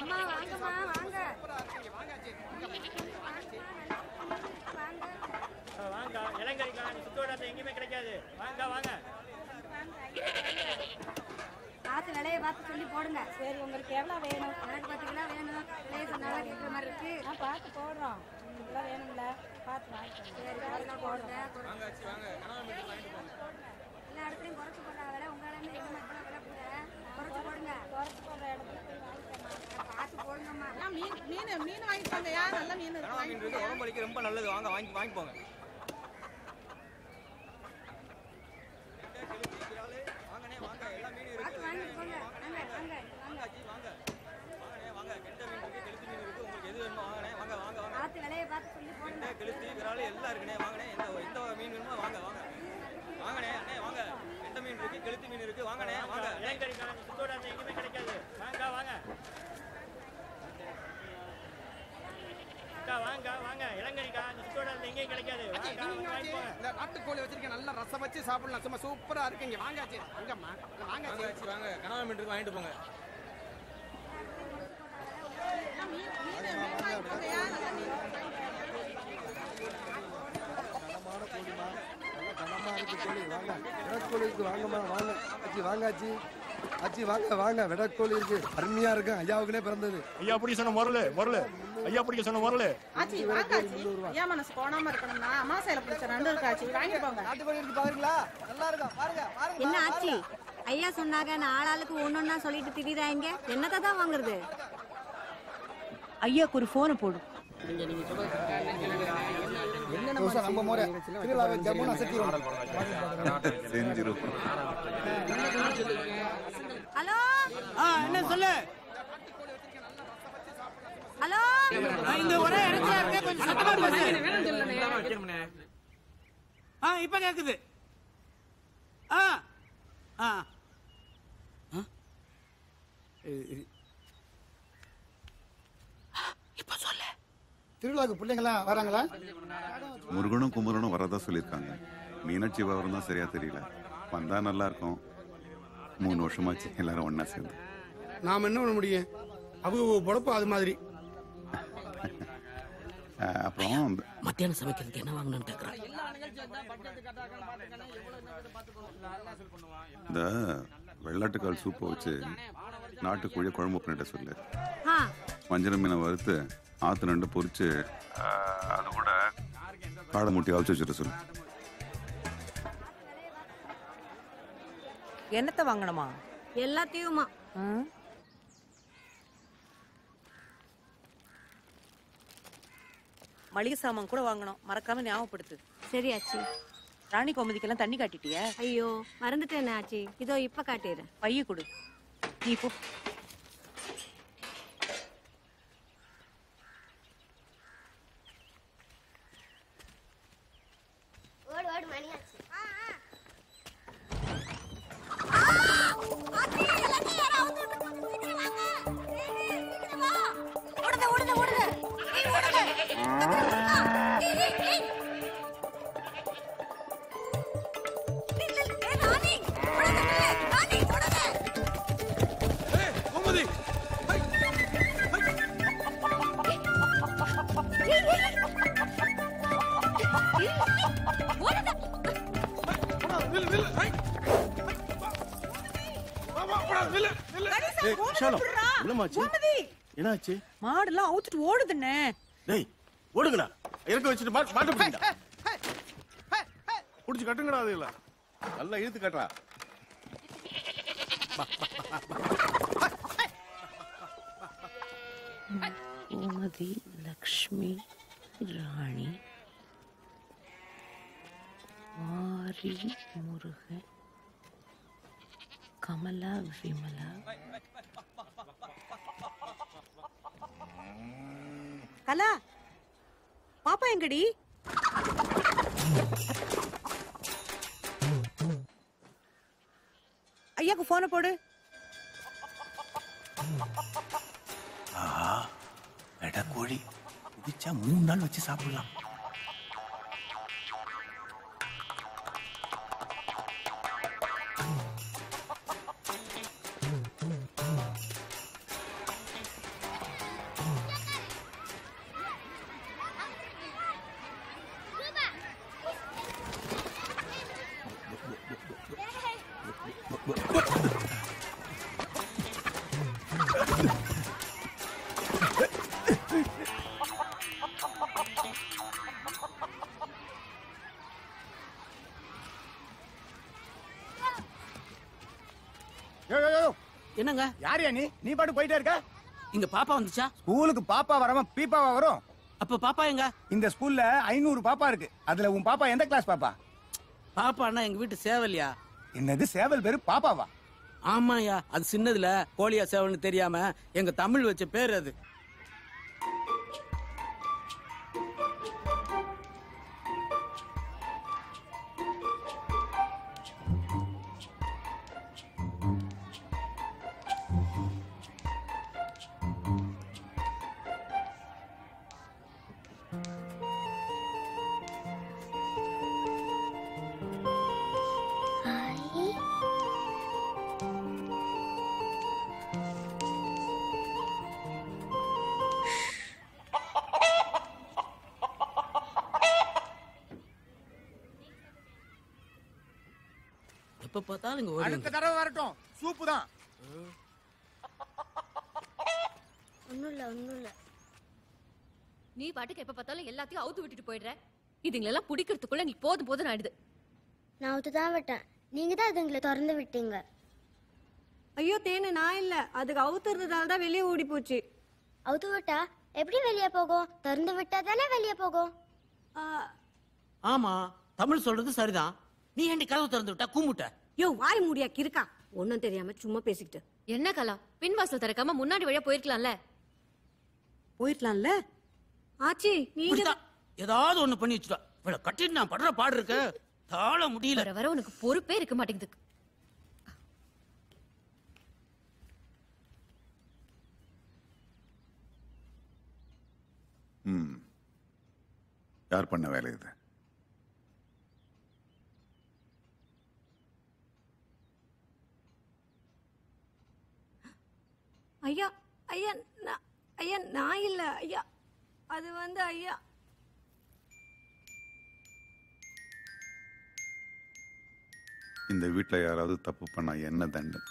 அம்மா வாங்கம்மா வாங்க வாங்க இளங்கரிக்கா சுத்தோட எங்கேயுமே கிடைக்காது. வாங்க வாங்க பார்த்து விலையை பார்த்து சொல்லி போடுங்க. சரி உங்களுக்கு எவ்வளோ வேணும்? எனக்கு 10 கிலோ வேணும். விலையை சொன்னாலும் கேட்குற மாதிரி இருக்கு. பார்த்து போடுறோம். 5 கிலோ வேணும்ல பார்த்து வாங்கிக்கோங்க. சரி பார்த்து போடுங்க. எல்லா இடத்துலையும் குறைச்சி போடுற விலை உங்கள் இடத்துல எங்கே மட்டும் விலை கூட குறைச்சி போடுங்க. குறைச்சி போடுற இடத்துல பார்த்து போடுங்கம்மா. மீன் வாங்கிக்கோங்க. யார் நல்ல மீன் இருக்கு உடம்புக்கு ரொம்ப நல்லது. வாங்க வாங்கி போங்க. கெளுத்தி விரால் எல்லாம் இருக்குண்ணே. வாங்கண்ணே எந்த மீன் வேணுமோ வாங்க வாங்கண்ணே அண்ணே வாங்க. எந்த மீன் இருக்கு? கெளுத்தி மீன் இருக்கு. வாங்கண்ணே வாங்க. இளங்கரிக்கா சுத்தோட எங்கேயுமே கிடைக்காது. வாங்க வாங்க வாங்க இளங்கரிக்கா சுத்தோட எங்கேயும் கிடைக்காது. வாங்க வாங்கிப்போங்க. இந்த நாட்டுக்கோழி வச்சிருக்கேன். நல்லா ரசம் வச்சு சாப்பிடலாம். சும்மா சூப்பரா இருக்குங்க. வாங்காச்சு வாங்கம்மா வாங்காச்சு வாங்க. கனவா மீன் இருக்கு வாங்கிட்டு போங்க. வாங்காச்சு அச்சி வாங்க வாங்க. விடக்கோழி இருக்கு, அருமையா இருக்கு. ஐயாவுக்குனே பிறந்தது. ஐயா பிடிக்க சொன்ன முரளு ஐயா பிடிக்க சொன்ன முரளு. ஆச்சி வாங்காச்சி. ஐயா மனசு கோணாம இருக்கணும்னா அமாசையில பிடிச்ச 2 இருக்காச்சி வாங்கி போங்க. நாட்டுக்கோழி இருக்கு பாருங்களா? நல்லா இருக்கா பாருங்க. என்ன ஆச்சி? ஐயா சொன்னாங்க நான் ஆளாளுக்கு ஒன்னொன்னா சொல்லிட்டு திரியுறாங்க. என்னத்தை தான் வாங்குறது? ஐயாக்கு ஒரு போனை போடு. நம்ம முறை திருவிழாவை ஜம்முன்னு அசத்திடுவோம். ஹலோ என்ன சொல்லு. ஹலோ இங்க ஒரே இடத்துல இருக்க கொஞ்சம் சத்தமா பேசு. இப்ப கேக்குது. இப்ப சொல்லு. திருவிழாவுக்கு பிள்ளைங்களாம் வராங்களா? முருகனும் குமரனும் வரதா சொல்லியிருக்காங்க. மீனாட்சி விவரம் தான் சரியா தெரியல. வந்தா நல்லா இருக்கும். 3 வருஷமாச்சு எல்லாரும் ஒன்னா சேர்ந்து. நாம என்ன பண்ண முடியும்? அவங்க பொழப்பு அது மாதிரி. அப்புறம் மத்தியானம் சமைக்கிறதுக்கு என்ன வாங்கணும்னு கேக்குறேன். இந்த வெள்ளாட்டுக்கால் சூப்பை வச்சு நாட்டுக்கோழிய குழம்பு பண்ணிட்ட சொல்லு. மஞ்சள் மீனை வறுத்து ஆத்து நண்டு பொரிச்சு அது கூட காடை முட்டி அவிச்சு வச்சுட்டு சொல்லு. என்னத்தை வாங்கணுமா? எல்லாத்தையுமா? மளிகை சாமான் கூட வாங்கணும். மறக்காம ஞாபகப்படுத்து. சரி ஆச்சி. ராணி கோமதிக்கெல்லாம் தண்ணி காட்டிட்டியா? ஐயோ மறந்துட்டேன் ஆச்சி. இதோ இப்ப காட்டிடுறேன். பைய கொடு. நீ போ. என்னாச்சு? மாடுலாம் அவுத்துட்டு ஓடுதுண்ணே. டேய் ஓடுங்கடா. இறக்க வச்சுட்டு மாட்ட போறீங்கடா. புடிச்சு கட்டுங்கடா. அது இல்ல நல்லா இழுத்து கட்டுறா. கோமதி, லக்ஷ்மி, ராணி, மாரி, முருகன், கமலா, விமலா. கலா பாப்பா எங்கடி? ஐயாக்கு போன போடு. கோழி பிடிச்சா 3 நாள் வச்சு சாப்பிடலாம். என்னங்க யாரையா நீ பாட்டு போயிட்டே இருக்க? இங்க பாப்பா வந்துச்சா? ஸ்கூலுக்கு பாப்பா வராம பீப்பாவா வரும்? அப்ப பாப்பா எங்க? இந்த ஸ்கூல்ல 500 பாப்பா இருக்கு. அதுல உன் பாப்பா எந்த கிளாஸ் பாப்பா? பாப்பான்னா எங்க வீட்டு சேவல்யா. என்னது சேவல் பேரு பாப்பாவா? ஆமாயா, அது சின்னதுல கோழியா சேவல்னு தெரியாம எங்க தமிழ் வச்ச பேர் அது. எப்ப பார்த்தாலும் இங்க ஓடுது. அடுத்த தடவை வரட்டும், சூப்பு தான். ஒண்ணும் இல்ல. நீ பாட்டுக்கு எப்ப பார்த்தாலும் எல்லாத்தையும் அவுத்து விட்டுட்டு போயிடுற. இதுங்களெல்லாம் பிடிக்கிறதுக்குள்ள நீ போதும் ஆயிடுது. நான் அவுத்து தான் விட்டேன். நீங்க தான் இதுங்களை திறந்து விட்டீங்க. ஐயோ தேனு, நான் இல்ல, அதுக்கு அவுத்துறதுனால தான் வெளியே ஓடி போச்சு. அவுத்து விட்டா எப்படி வெளியே போகும்? திறந்து விட்டா தானே வெளியே போகும். ஆமா, தமிழ் சொல்றது சரிதான். நீ ஏண்டி கதவு திறந்து விட்டா கூமுட்ட? யோ வாய் மூடியா கிறுக்கா, ஒன்னும் தெரியாம சும்மா பேசிக்கிட்டு. என்ன கலா, பின்வாசல் திறக்காம முன்னாடி வழியா போயிருக்கலாம்ல. ஆச்சி நீங்க ஏதாவது ஒண்ணு பண்ணி வச்சுட்டா. இவள கட்டிட்டு நான் படுற பாடு இருக்க தாழ முடியல. வர உனக்கு பொறுப்பே இருக்க மாட்டேங்குது. யார் பண்ண வேலை இது? ஐயா ஐயா ஐயா நான் இல்ல ஐயா, அது வந்து ஐயா. இந்த வீட்டுல யாராவது தப்பு பண்ணா என்ன தண்டனை?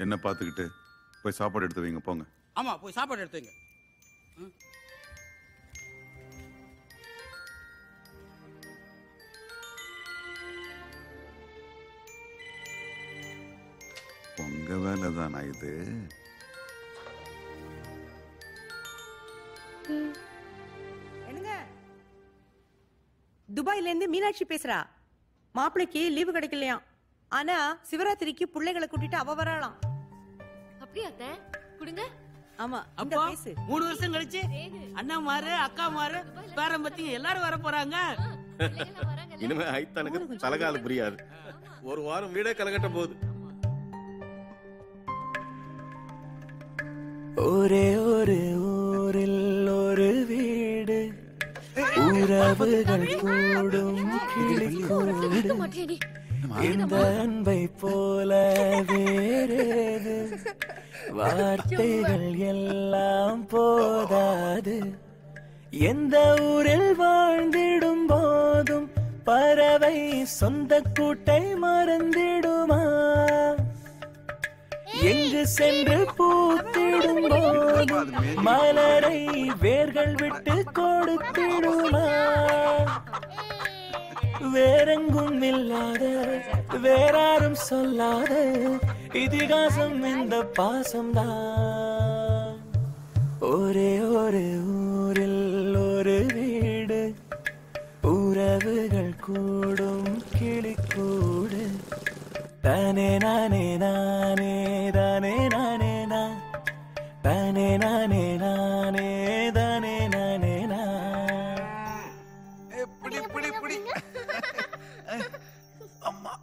என்ன பார்த்துக்கிட்டு போய் சாப்பாடு எடுத்து வைங்க, போங்க. ஆமா, போய் சாப்பாடு எடுத்து வைங்க. உங்க வேலை தானா இது? என்னங்க, துபாயில இருந்து மீனாட்சி பேசுறா. மாப்பிளைக்கு லீவு கிடைக்கலையாம். ஆனா சிவராத்திரிக்கு பிள்ளைகளை கூட்டிட்டு அவ வரலாம். அப்படியே அத்தை குடுங்க. ஆமா, அப்போ 3 வருஷம் கழிச்சு அண்ணா மாரு, அக்கா மாரு, பேரம் பத்திங்க எல்லாரும் வர போறாங்க. இனிமே ஐத்தனுக்கு தலகால புரியாது. ஒரு வாரம் வீடே கலகட்ட போகுது. ஒரே ஒரு ஊரில் ஒரு வீடு, உறவுகள் கூடும் கிளிக்கூடு. இந்த அன்பை போல வேறேது, வார்த்தைகள் எல்லாம் போதாது. எந்த ஊரில் வாழ்ந்திடும் போதும் பறவை சொந்த கூட்டை மறந்திடுமா? எங்கு சென்று பூத்திடும் போதும் மலரை வேர்கள் விட்டு கொடுத்திடுமா? வேறெங்கும் இல்லாத, வேறாரும் சொல்லாத இதிகாசம் இந்த பாசம்தான். ஒரே ஒரு ஊரில் ஒரு வீடு, உறவுகள் கூடும் கிளிக்கூடு. தானே நானே நானே தானே நானே நா, தானே நானே நானே தானே நானே நா. பிடி பிடி பிடி. அம்மா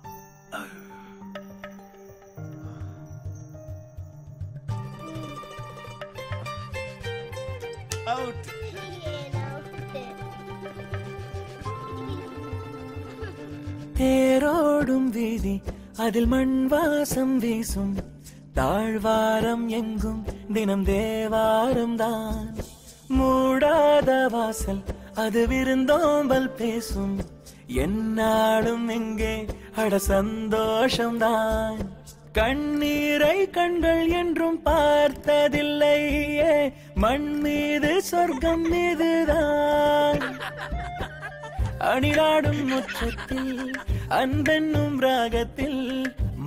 அவுட். தேரோடும் வீதி, அதில் மண் வாசம் வீசும். தாழ்வாரம் எங்கும் தினம் தேவாரம் தான். மூடாத வாசல், அது விருந்தோம்பல் பேசும். என்னாலும் இங்கே அட சந்தோஷம்தான். கண்ணீரை கண்கள் என்றும் பார்த்ததில்லையே, மண் மீது சொர்க்கம் மீதுதான். அணிலாடும் முற்றத்தில் அன்பென்னும் ராகத்தில்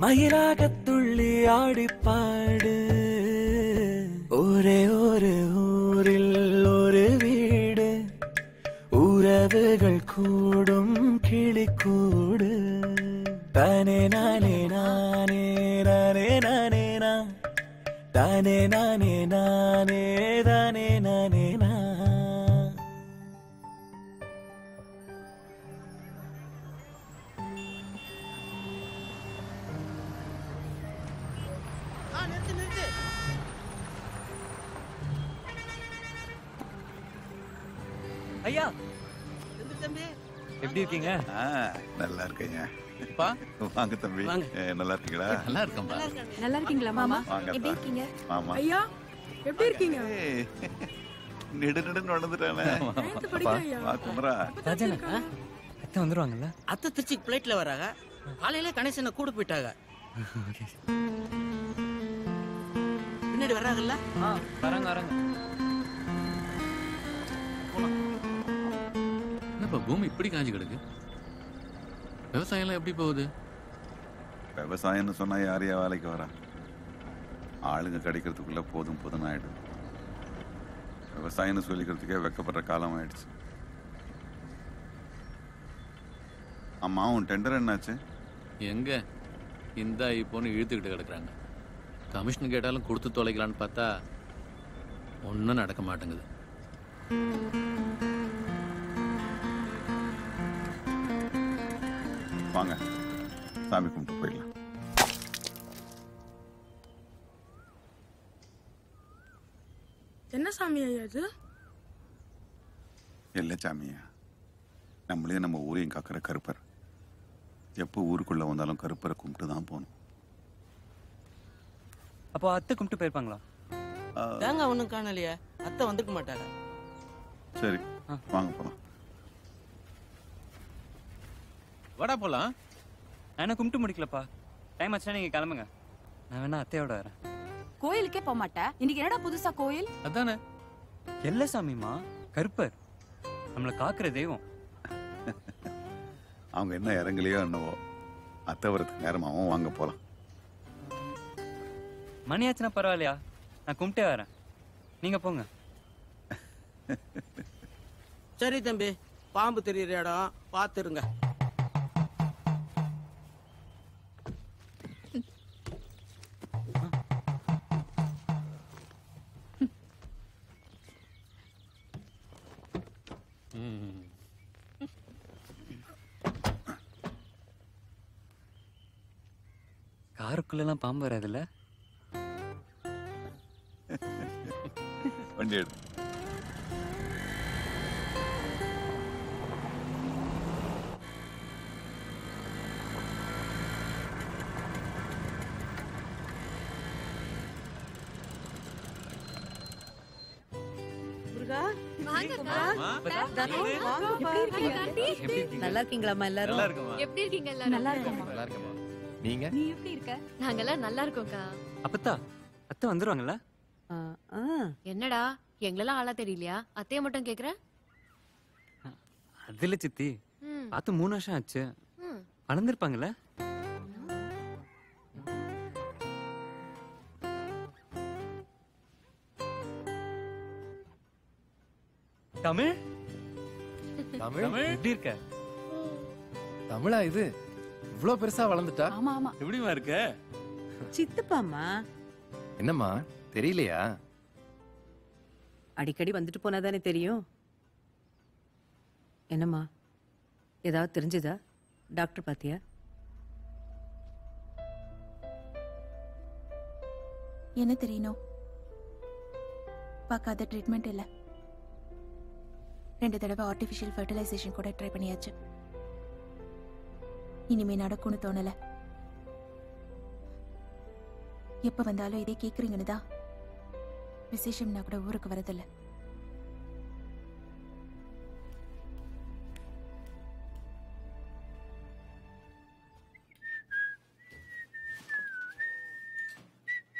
மயிலாகத் துள்ளி ஆடிப்பாடு. ஒரே ஒரு ஊரில் ஒரு வீடு, உறவுகள் கூடும் கிளிக்கூடு. தானே நானே நானே நானே நானே நான், தானே நானே நானே தானே நானே நான். நிறுத்து நிறுத்து. ஐயா தம்பி எப்படி இருக்கீங்க? நல்லா இருக்கீங்க. வாங்க தம்பி. நல்லா இருக்கீங்களா? நல்லா இருக்கேன். நல்லா இருக்கீங்களா மாமா? வாங்க எப்படி இருக்கீங்க? மாமா. ஐயா எப்படி இருக்கீங்க? நெடு நெடுன்னு வளர்ந்துட்டானே. வா குமரா. ராஜன் அத்தை வந்துருவாங்கல்ல? அத்தை திருச்சி பிளைட்ல வராங்க. காலையில கணேசனை கூட போயிட்டாங்க. பின்னாடி வர்றாங்கல்ல? வராங்க வராங்க. என்னப்பா பூமி இப்படி காஞ்சி கிடக்கு? விவசாயம் எல்லாம் எப்படி போகுது? விவசாயம்னு சொன்னா யாரையா வேலைக்கு வரா? ஆளுங்க கிடைக்கிறதுக்குள்ள போதும் போதும் ஆயிடும். விவசாயம்னு சொல்லிக்கிறதுக்கே வெக்கப்படுற காலம் ஆயிடுச்சு. அம்மா உன் டெண்டர் என்னாச்சு? எங்க இந்தா இப்போன்னு இழுத்துக்கிட்டு கிடக்குறாங்க. கமிஷன் கேட்டாலும் கொடுத்து தொலைக்கலான்னு பார்த்தா ஒன்றும் நடக்க மாட்டேங்குது. வாங்க சாமி கும்பிட்டு போயிடலாம். என்ன சாமி ஐயா இது? இல்லை சாமியா, நம்மளே நம்ம ஊரையும் காக்கிற கருப்பர். எப்போ ஊருக்குள்ள வந்தாலும் கருப்பரை கும்பிட்டு தான் போகணும். அப்போ அத்தை கும்பிட்டு போயிருப்பாங்களா? தேங்காய் ஒண்ணும் காணலையே. அத்தை வந்துக்க மாட்டாங்க. சரி வாங்க போலாம். வாடா போலாம். நான் கும்பிட்டு முடிக்கலப்பா. டைம் ஆச்சுன்னா நீங்க கிளம்புங்க. நான் வேணா அத்தையோட வரேன். கோயிலுக்கே போக மாட்டேன். இன்னைக்கு என்னடா புதுசா கோயில்? அதானே எல்ல சாமிமா, கருப்பர் நம்மளை காக்குற தெய்வம். அவங்க என்ன இறங்கலையோ என்னவோ, அத்தை வரதுக்கு நேரமாகவும் வாங்க போலாம். மணி ஆச்சுன்னா பரவாயில்லையா? நான் கும்பிட்டே வரேன், நீங்க போங்க. சரி தம்பி, பாம்பு தெரியுற இடம் பார்த்துருங்க. காருக்குள்ளெல்லாம் பாம்பு வராதுல்ல? வண்டி எடு. நல்லா இருக்கீங்களாமா எல்லாரும்? எப்படி இருக்கீங்க எல்லாரும்? நல்லா இருக்கேன். நீங்க? நீ எப்படி இருக்க? நாங்கெல்லாம் நல்லா இருக்கோம்க்கா. அப்பத்தா அத்தை வந்துருவாங்கல்ல? என்னடா எங்களெல்லாம் ஆளா தெரியலையா? அத்தைய மட்டும் கேக்குற? அதுல சித்தி பார்த்து 3 வருஷம் ஆச்சு. வளர்ந்துருப்பாங்கல்ல? தமிழ் எப்படி இருக்க? தமிழா இது? இவ்ளோ பெருசா வளர்ந்துட்டா? ஆமா ஆமா. எப்படிமா இருக்க? சித்துப்பாமா. என்னம்மா தெரியலையா? அடிக்கடி வந்துட்டு போனாதானே தெரியும். என்னம்மா ஏதாவது தெரிஞ்சதா? டாக்டர் பாத்தியா? என்ன தெரியணும்? பார்க்காத ட்ரீட்மெண்ட் இல்லை. 2 தடவை ஆர்டிஃபிஷியல் ஃபர்டிலைசேஷன் கூட ட்ரை பண்ணியாச்சு. இனிமே நடக்கும்னு தோணல. எப்ப வந்தாலும் இதே கேக்குறீங்கன்னு தான் விசேஷம்னா கூட ஊருக்கு வரதில்ல.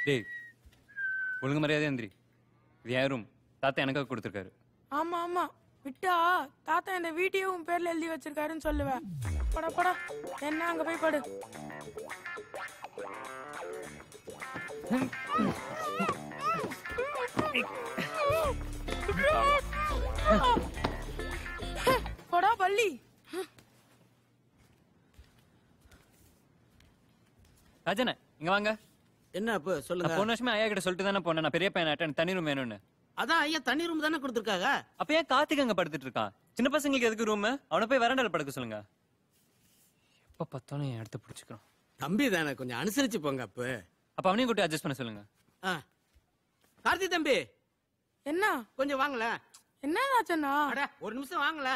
டேய் ஒழுங்கு மரியாதை எந்திரி. இது யாரும் தாத்தா எனக்காக கொடுத்துருக்காரு. ஆமா ஆமா, விட்டா தாத்தா இந்த வீட்டையும் உன் பேர்ல எழுதி வச்சிருக்காருன்னு சொல்லுவேன். பட பட என்ன அங்க போய் படு. போடா பள்ளி. ராஜன இங்க வாங்க. என்ன அப்ப சொல்லுங்க. போன வருஷமே ஐயா கிட்ட சொல்லிட்டு தானே போனேன், நான் பெரிய பையன் தண்ணி ரூம் வேணும்னு. அதான் ஐயா தண்ணி ரூம் தானே கொடுத்துருக்காங்க. அப்ப ஏன் கார்த்திக் அங்க படுத்துட்டு இருக்கான்? சின்ன பசங்களுக்கு எதுக்கு ரூம்? அவனை போய் வரண்டால படுக்க சொல்லுங்க. எப்ப பார்த்தாலும் என் இடத்த பிடிச்சிக்கிறோம். தம்பி தானே, கொஞ்சம் அனுசரிச்சு போங்க. அப்ப அவனையும் கூட்டி அட்ஜஸ்ட் பண்ண சொல்லுங்க. கார்த்தி தம்பி என்ன கொஞ்சம் வாங்கல. என்ன ராஜண்ணா? ஒரு நிமிஷம் வாங்கல.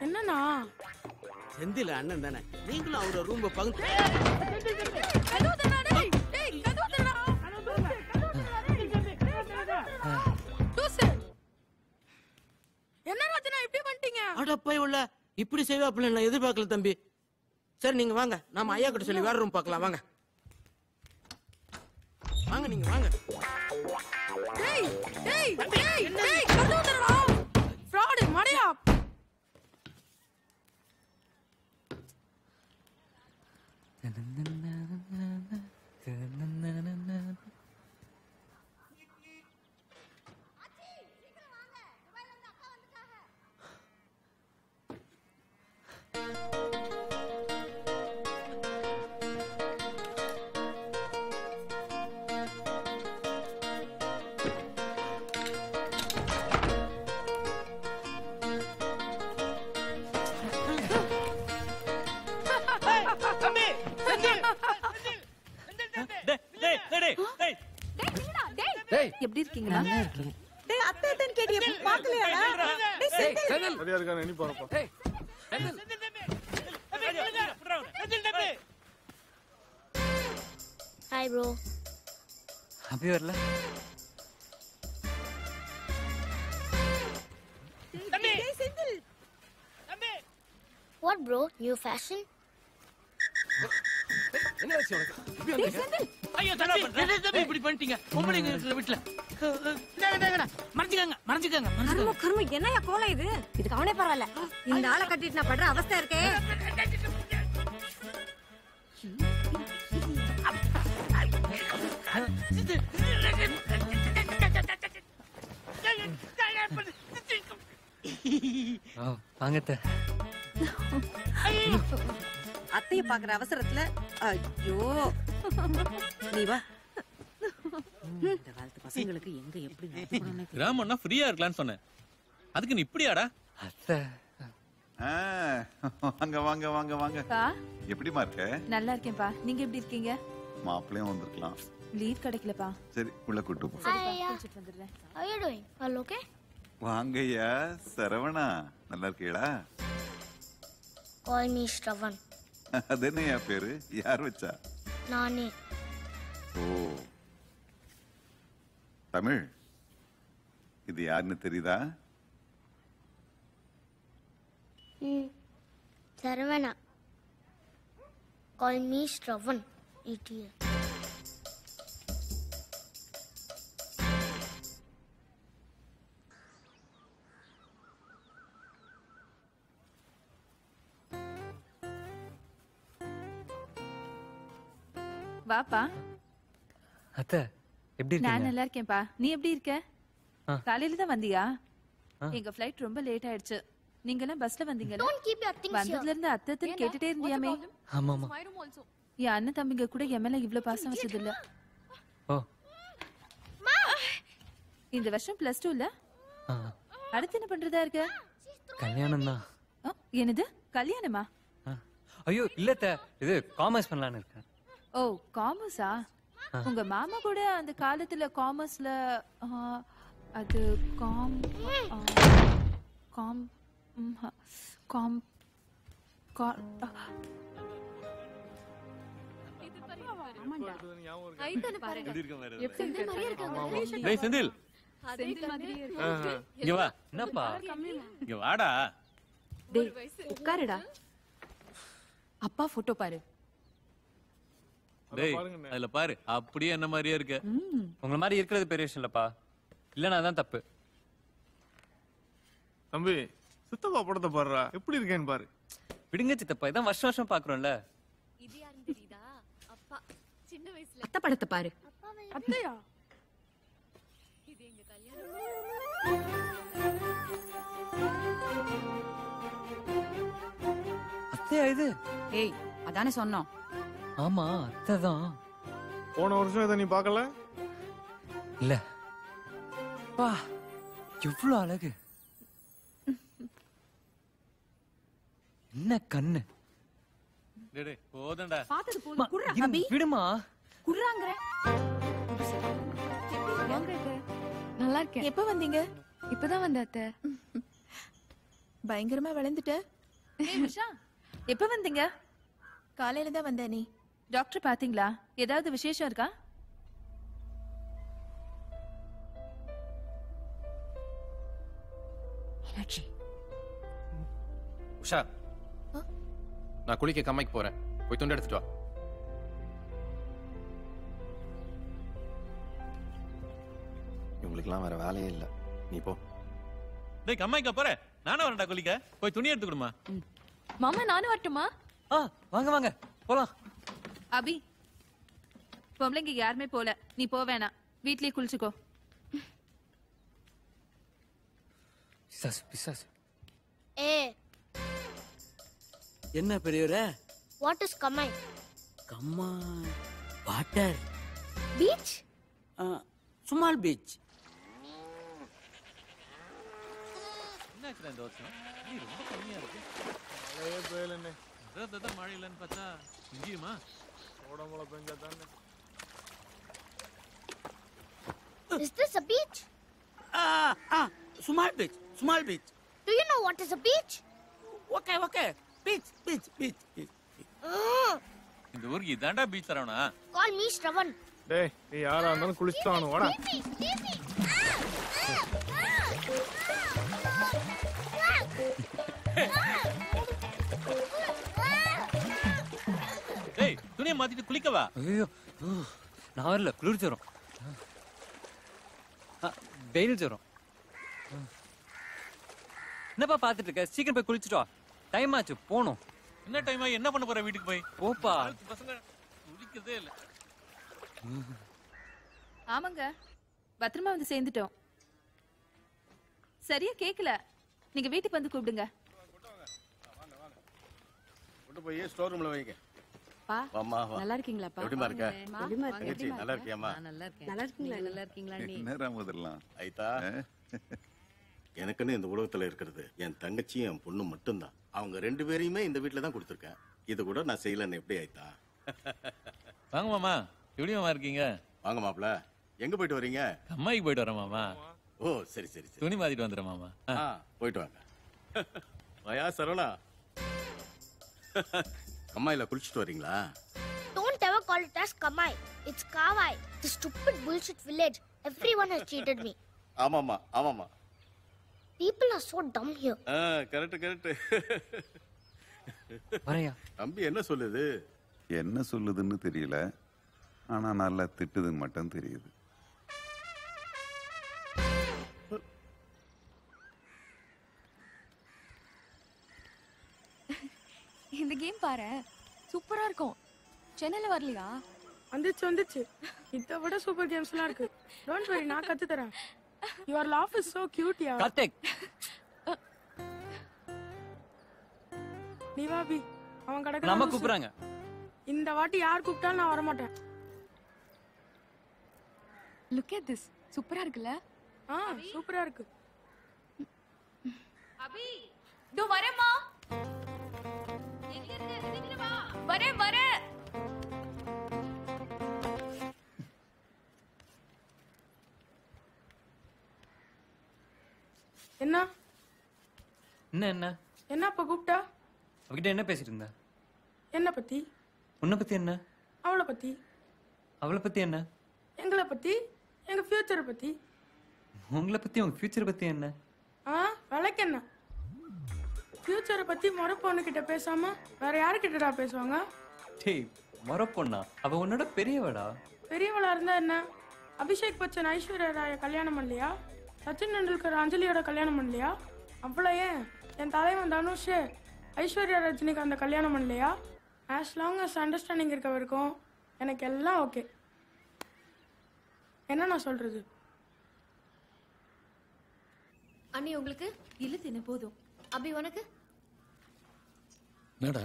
என்னண்ணா? செந்தில அண்ணன் தானே, நீங்களும் அவரோட ரூம்ப பங்கு. என்ன ராஜண்ணா இப்படி பண்ணிட்டீங்க? அட போய் உள்ள இப்படி செய்வாப்புல நான் எதிர்பார்க்கல தம்பி. சரி நீங்க வாங்க, நாம ஐயா கிட்ட சொல்லி வேற ரூம் பார்க்கலாம். வாங்க வாங்க நீங்க வாங்க. டேய் டேய் டேய் டேய் கதவு தரடா. ஃப்ராட் மடையா. எப்படி இருக்கீங்களா? டேய் அத்தை அத்தைன்னு கேட்டியே பார்க்கலையாடா? டேய் செந்தில் சரியா இருக்கானே நீ போறப்ப. டேய் செந்தில் ஹாய் ப்ரோ. அப்படி வரல. டேய் Senthil. What bro? New fashion? என்ன ஆச்சு உனக்கு? டேய் செந்தில். ஐயோ தம்பி என்ன தம்பி இப்படி பண்ணிட்டீங்க? பொம்பளைங்க இருக்கிற வீட்ல. மறைஞ்சுக்கங்க மறைஞ்சுக்கங்க. கர்ம கர்ம என்னையா கோலம் இது? இதுக்கு அவனே பரவாயில்ல. இந்த ஆளை கட்டிட்டு நான் படுற அவஸ்தை இருக்கே. வாங்க அத்தைய பாக்குற அவசரத்துல ஐயோ நீ வா. இந்த காலத்து பசங்களுக்கு எங்க எப்படி நடந்துக்கணும்னு கிராமம்னா ஃப்ரீயா இருக்கலாம்னு சொன்னேன், அதுக்கு நீ இப்படியாடா? அத்தை வாங்க வாங்க வாங்க வாங்க. எப்படிமா இருக்க? நல்லா இருக்கேன்ப்பா. நீங்க எப்படி இருக்கீங்க? மாப்பிளையும் வந்திருக்கலாம். லீவ் கிடைக்கலப்பா. சரி உள்ள கூட்டு போ. Hi Aya. How are you doing? All okay? வாங்கய்யா சரவணா, நல்லா இருக்கீங்களா? Call me Shravan. அது என்னையா பேரு? யார் வச்சா? நானே. ஓ தமிழ், இது யாருன்னு தெரியுதா? Saravana. Call me Shravan. Idiot. வாப்பா. அத்தை எப்படி நான் இருக்கீங்க? நல்லா இருக்கேன்ப்பா. நீ எப்படி இருக்க? காலையில தான் வந்தியா? ஆ. எங்க ஃளைட் ரொம்ப லேட் ஆயிடுச்சு. நீங்க எல்லாம் பஸ்ல வந்தீங்கல? Don't keep your things here. வந்ததுல இருந்து அத்தை கேட்டுட்டே இருந்தியாமே. ஆமாமா. என் அண்ணன் தம்பிங்க கூட என் மேல இவ்ளோ பாசம் வச்சது இல்ல. ஓ இந்த வருஷம் +2 இல்ல? ஆ. அடுத்து என்ன பண்றதா இருக்க? கல்யாணம் தான். என்னது கல்யாணமா? ஐயோ இல்ல அத்தை, இது காமர்ஸ் பண்ணலாம்னு இருக்கேன். ஓ காமர்ஸா? உங்க மாமா கூட அந்த காலத்துல காமர்ஸ்ல அது காம் காம் காம் டேய் செந்தில் இங்க வா. என்னப்பா? இங்க வாடா. டேய் உட்காருடா. அப்பா போட்டோ பாரு. டேய் அதுல பாரு, அப்படியே என்ன மாதிரியே இருக்கு. உங்கள மாதிரி இருக்கிறது பெரிய விஷயம் இல்லப்பா. இல்லைன்னா அதான் தப்பு. தம்பி சித்தப்பா படத்தை பாடுறா, எப்படி இருக்கேன்னு பாரு. விடுங்க சித்தப்பா, இதான் வருஷம் வருஷம் பாக்குறோம்ல. இது யாருன்னு தெரியுதா? அப்பா சின்ன வயசுல அத்தை படத்தை பாரு. அத்தையா? இது எங்க கல்யாணம். அத்தையா இது? ஏய் அதானே சொன்னோம். ஆமா அத்தை தான். போன வருஷம் இதை நீ பார்க்கல? இல்ல. வா எவ்வளவு அழகு. என்ன கண்ணு. போதண்டா. பார்த்தது போதும். குர்ரா அபி. விடுமா. குர்ராங்கற. நல்லா இருக்கேன். எப்ப வந்தீங்க? இப்பதான் வந்த அத்தை. பயங்கரமா வளர்ந்துட்ட. ஏய் உஷா, எப்ப வந்தீங்க? காலையில தான் வந்தேன். நீ டாக்டர் பாத்தீங்களா? ஏதாவது விசேஷம் இருக்கா? மீனாட்சி. உஷா, நான் குளிக்க கம்மைக்கு போறேன். போய் துண்டு எடுத்துட்டு வா. இவங்களுக்குலாம் வேற வேலையே இல்ல, நீ போ. டேய் கம்மாய்க்கா போற? நானும் வரேன்டா குளிக்க. போய் துணி எடுத்து கொடுமா. மாமா நானும் வரட்டுமா? வாங்க வாங்க போலாம். அபி, பொம்பளைங்க யாருமே போல, நீ போ வேணாம். வீட்லயே குளிச்சுக்கோ. பிசாசு பிசாசு. என்ன பெரியவரே? What is Kamai? கம்மா வாட்டர் Beach? Small beach. என்னாச்சுடா இந்த வருஷம்? நீ ரொம்ப கம்மியா இருக்கு. மழையே பெய்யலண்ணே. அதான் மழை இல்லைன்னு பார்த்தா இங்கேயுமா? ஓடமழை பெஞ்சா தானே. Is this a beach? Small beach, small beach. Do you know what is a beach? Okay okay. Beach beach beach beach. இந்த ஊருக்கு இதாண்டா பீச் தரவனா? Call me Shravan. டேய் நீ யாரா இருந்தாலும் குளிச்சுட்டானு வாடா. டேய் துணியை மாத்திட்டு குளிக்கவா? ஐயோ நான் வரல, குளிர் ஜுரம். வெயில் ஜுரம். என்னப்பா பாத்துட்டு இருக்க? சீக்கிரம் போய் குளிச்சுட்டு வா. டைம் ஆச்சு, போணும். என்ன டைம் ஆகி என்ன பண்ண போற வீட்டுக்கு போய்? போப்பா. பசங்க குளிக்கதே இல்ல. ஆமாங்க, பத்திரமா வந்து சேர்ந்துட்டோம். சரியா கேக்கல. நீங்க வீட்டுக்கு வந்து கூப்பிடுங்க. கொண்டு போய் ஸ்டோர் ரூம்ல வைங்க. பா வாம்மா, வா. நல்லா இருக்கீங்களாப்பா? எப்படிமா இருக்க? எப்படிமா இருக்க? தங்கச்சி, நல்லா இருக்கியாம்மா? நல்லா இருக்கேன். நல்லா இருக்கீங்களா? நல்லா இருக்கீங்களா நீ? என்ன ராமதெல்லாம் ஐதா, எனக்குன்னு இந்த உலகத்துல இருக்கிறது என் தங்கச்சியும் என் பொண்ணு மட்டும்தான். அவங்க 2 பேரையுமே இந்த வீட்டுல தான் கொடுத்துருக்கேன். இது கூட நான் செய்யலன்னு எப்படி ஐதா? வாங்க மாமா, எப்படி மாமா இருக்கீங்க? வாங்க மாப்ள. எங்க போயிட்டு வரீங்க? அம்மாய்க்கு போயிட்டு வரேன் மாமா. ஓ சரி சரி சரி. துணி மாத்திட்டு வந்துடுறேன் மாமா. போயிட்டு வாங்க. வயா சரவணா, அம்மாயில குளிச்சுட்டு வரீங்களா? Don't ever call it as Kamai. It's Kawai. The stupid bullshit village. Everyone has cheated me. ஆமாமா ஆமாமா. People are so dumb here. Correct correct. வரையா தம்பி என்ன சொல்லுது? என்ன சொல்லுதுன்னு தெரியல, ஆனா நல்லா திட்டுதுன்னு மட்டும் தெரியுது. இந்த கேம் பாரு, சூப்பரா இருக்கும். சென்னையில வரலையா? வந்துச்சு. இதை விட சூப்பர் கேம்ஸ் எல்லாம் இருக்கு. டோன்ட் வரி, நான் கத்து தரேன். Your laugh is so cute ya. Karthik, நீ வா பி. அவன் கடக்க நம்ம கூப்பிடுறாங்க. இந்த வாட்டி யார் கூப்பிட்டாலும் நான் வர மாட்டேன். Look at this. சூப்பரா இருக்குல்ல? சூப்பரா இருக்கு. அபி, தோ வரேம்மா. எங்க இருக்க? சீக்கிரம் வா. வரேன். என்ன என்ன என்னப்பா கூப்பிட்டா? அவகிட்ட என்ன பேசிட்டு இருந்த? என்ன பத்தி? உன்னை பத்தி என்ன? அவளை பத்தி. அவளை பத்தி என்ன? எங்களை பத்தி, எங்க ஃபியூச்சரை பத்தி. உங்களை பத்தி, உங்க ஃபியூச்சரை பத்தி என்ன? விளக்கு என்ன? ஃபியூச்சரை பத்தி முறை பொண்ணுகிட்ட பேசாம வேற யாருக்கிட்டடா பேசுவாங்க? டேய், மொற பொண்ணா? அவ உன்னோட பெரியவடா. பெரியவளா இருந்தா என்ன? அபிஷேக் பச்சன் ஐஸ்வர்யா ராய கல்யாணம் பண்ணலையா? சச்சின் டெண்டுல்கர் அஞ்சலியோட கல்யாணம் பண்ணலையா? அவ்வளோ ஏன் என் தலைவன் தனுஷ் ஐஸ்வர்யா ரஜினிகாந்த கல்யாணம் பண்ணலையா? ஆஸ் லாங் அஸ் அண்டர்ஸ்டாண்டிங் இருக்க வரைக்கும் எனக்கு எல்லாம் ஓகே. என்ன நான் சொல்றது? அண்ணி உங்களுக்கு இல்ல தின்னு போதும். அபி உனக்கு? என்னடா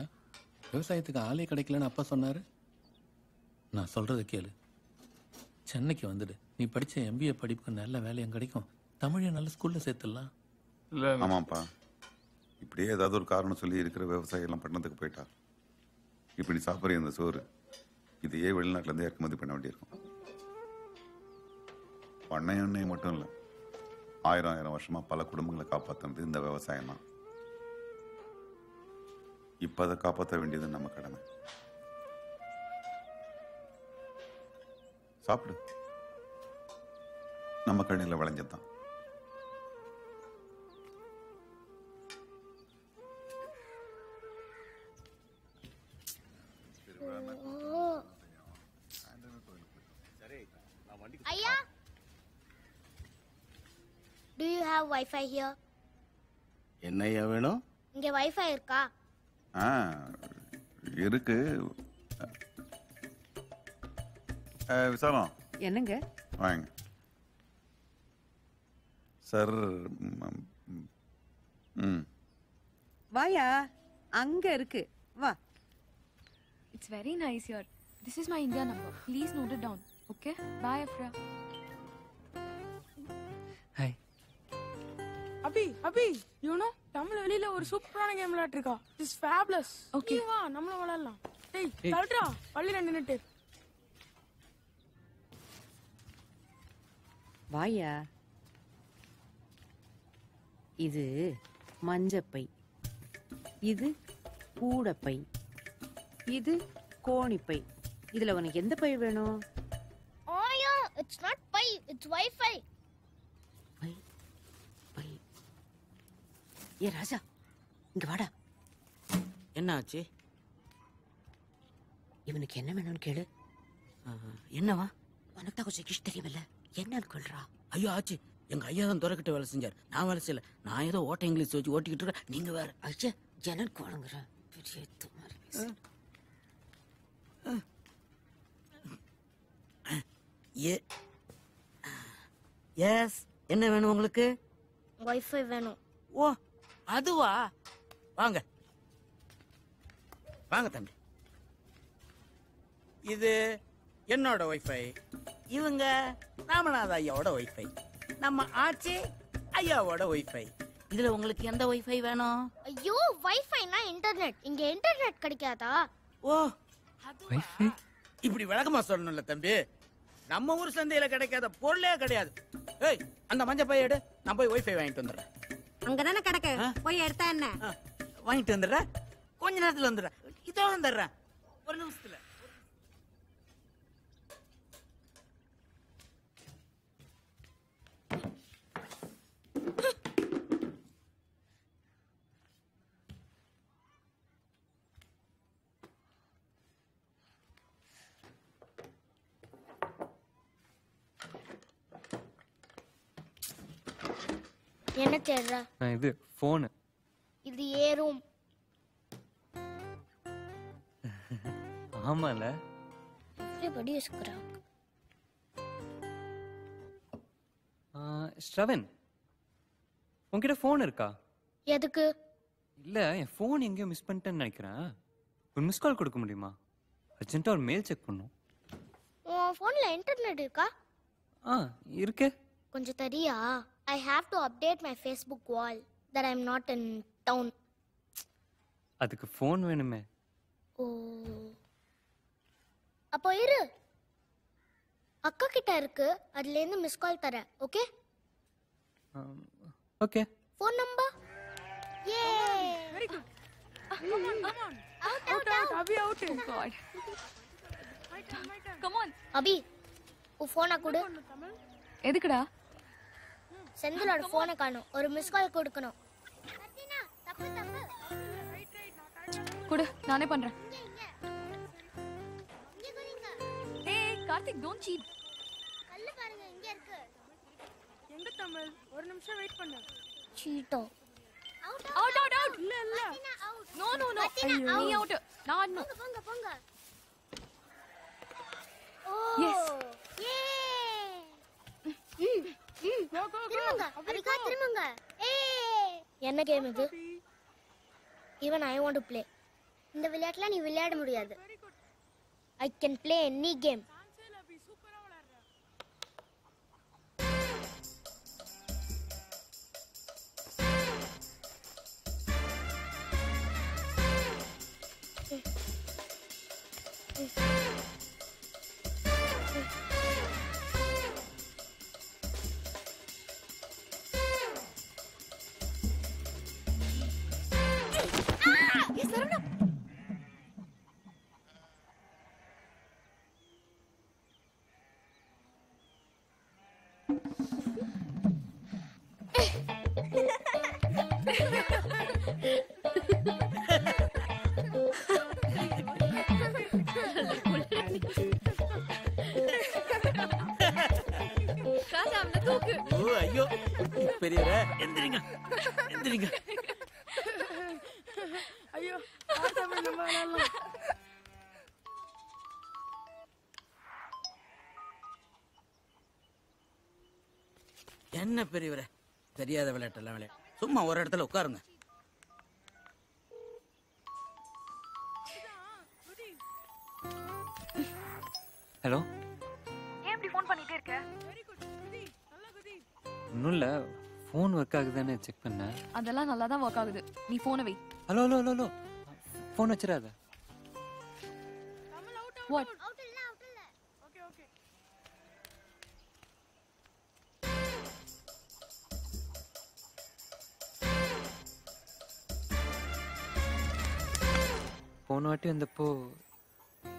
விவசாயத்துக்கு ஆளே கிடைக்கலன்னு அப்பா சொன்னாரு. நான் சொல்றதை கேளு. சென்னைக்கு வந்துடு. நீ படிச்ச MBA படிப்புக்கு நல்ல வேலையும் கிடைக்கும். தமிழை நல்ல ஸ்கூல்ல சேர்த்துடலாம். ஆமாப்பா, இப்படியே ஏதாவது ஒரு காரணம் சொல்லி இருக்கிற விவசாயம் எல்லாம் பட்டணத்துக்கு போயிட்டா இப்படி சாப்பிட்ற இந்த சோறு இதையே வெளிநாட்டிலேருந்தே இறக்குமதி பண்ண வேண்டியிருக்கும். பண்ணை எண்ணெய் மட்டும் இல்லை, 1000 வருஷமா பல குடும்பங்களை காப்பாற்றுனது இந்த விவசாயம் தான். இப்போ அதை காப்பாற்ற வேண்டியது நம்ம கடமை. சாப்பிடு, நம்ம கண்ணில் விளைஞ்சதுதான். ஐயா, do you have Wi-Fi here? என்னையா வேணும்? இங்க Wi-Fi இருக்கா? இருக்கு. விசாலம் என்னங்க? வாங்க சார். வாயா, அங்க இருக்கு, வா. It's very nice here. This is my India number. Please note it down. Okay? Bye, Afra. Hi. Abhi, you know, Tamil வெளியில ஒரு சூப்பரான கேம் விளையாட்டுருக்கா. It's fabulous. Okay. வா, நம்மளும் விளையாடலாம். டேய், தள்ளுடா, பள்ளியில நின்னுட்டு. வாயா. இது மஞ்சப்பை, இது கூடப்பை, இது கோணிப்பை. இதுல உனக்கு எந்த பை வேணும்? Oh yeah, it's not pie, it's Wi-Fi. பை. ஏ ராஜா, இங்க வாடா. என்ன ஆச்சு? இவனுக்கு என்ன வேணும்னு கேளு. என்னவா? உனக்கு தான் கொஞ்சம் கிஷ் தெரியுமில்ல, என்னன்னு சொல்றா. ஐயோ ஆச்சு, எங்க ஐயா தான் துறக்கிட்ட வேலை செஞ்சார். நான் வேலை செய்யல. நான் ஏதோ ஓட்ட இங்கிலீஷ் வச்சு ஓட்டிக்கிட்டு இருக்கேன். நீங்க வேற. ஐயா, எனக்கு வழங்குறேன். பெரிய துமாரி பேசு. எஸ், என்ன வேணும் உங்களுக்கு? Wi-Fi வேணும். ஓ, அதுவா? வாங்க வாங்க தம்பி. இது என்னோட Wi-Fi, இவங்க ராமநாத ஐயாவோட Wi-Fi, நம்ம ஆச்சி ஐயாவோட Wi-Fi. இதுல உங்களுக்கு எந்த Wi-Fi வேணும்? ஐயோ, Wi-Fiனா இன்டர்நெட். இங்க இன்டர்நெட் கிடைக்காதா? ஓ, Wi-Fi இப்படி விளக்கமா சொல்லணும்ல தம்பி. நம்ம ஊர் சந்தையில கிடைக்காத பொருளே கிடையாது. ஏய், அந்த மஞ்சள் பைய எடு, நான் போய் Wi-Fi வாங்கிட்டு வந்துடுறேன். அங்கதானே கிடக்கு, போய் எடுத்தா என்ன? வாங்கிட்டு வந்துடுறேன், கொஞ்ச நேரத்துல வந்துடுறேன். இதோ வந்துடுறேன், ஒரு நிமிஷத்துல. என்ன தேடுற? இது போன். இது ஏ ரூம். ஆமால, everybody is crap. ஸ்ரவன், உன்கிட்ட போன் இருக்கா? எதுக்கு? இல்ல, என் போன் எங்கேயோ மிஸ் பண்ணிட்டேன்னு நினைக்கிறேன். ஒரு மிஸ் கால் கொடுக்க முடியுமா? அர்ஜென்ட்டா ஒரு மெயில் செக் பண்ணும். உன் போன்ல இன்டர்நெட் இருக்கா? இருக்கு. கொஞ்சம் தெரியா? I have to update my Facebook wall that I'm not in town. அதுக்கு போன் வேணுமே. ஓ, அப்போ இரு, அக்கா கிட்ட இருக்கு, அதுல இருந்து மிஸ் கால் தரேன். Okay? Okay. Phone number? Yeah, very good. out. Abhi out. Oh god. Come on. Abhi, உன் போனை கொடு. எதுக்குடா? செந்திலோட போனை காணோம், ஒரு மிஸ் கால் கொடுக்கணும். தப்பு. கொடு, நானே பண்றேன். ஏய் கார்த்திக், don't cheat. கல்லு பாருங்க இங்க இருக்கு. எங்க தமிழ்? ஒரு நிமிஷம் வெயிட் பண்ணு. சீட்டோ. Out out out. இல்ல இல்ல. No no no. நீ அவுட். நான் போங்க போங்க போங்க. ஓ. எஸ். ஏ. திரும்புங்க. அபிகா திரும்புங்க. ஏய். என்ன கேம் இது? Even I want to play. இந்த விளையாட்டுல நீ விளையாட முடியாது. I can play any game. ராஜா அவனை தூக்கு. ஓ ஐயோ பெரியவரே எந்திரிங்க எந்திரிங்க. ஐயோ தமிழ் நம்ம விளையாடலாம். என்ன பெரியவரே தெரியாத விளையாட்டெல்லாம் விளையாட சும்மா ஒரு இடத்துல உட்காருங்க. ஹலோ. ஏன் இப்படி ஃபோன் பண்ணிட்டே இருக்க? ஒன்றும் இல்லை, ஃபோன் ஒர்க் ஆகுதானே செக் பண்ணேன். அதெல்லாம் நல்லா தான் ஒர்க் ஆகுது. நீ ஃபோனை வை. Hello hello hello hello, phone வச்சிடாத. வாட்? Okay okay. போன வாட்டி வந்தப்போ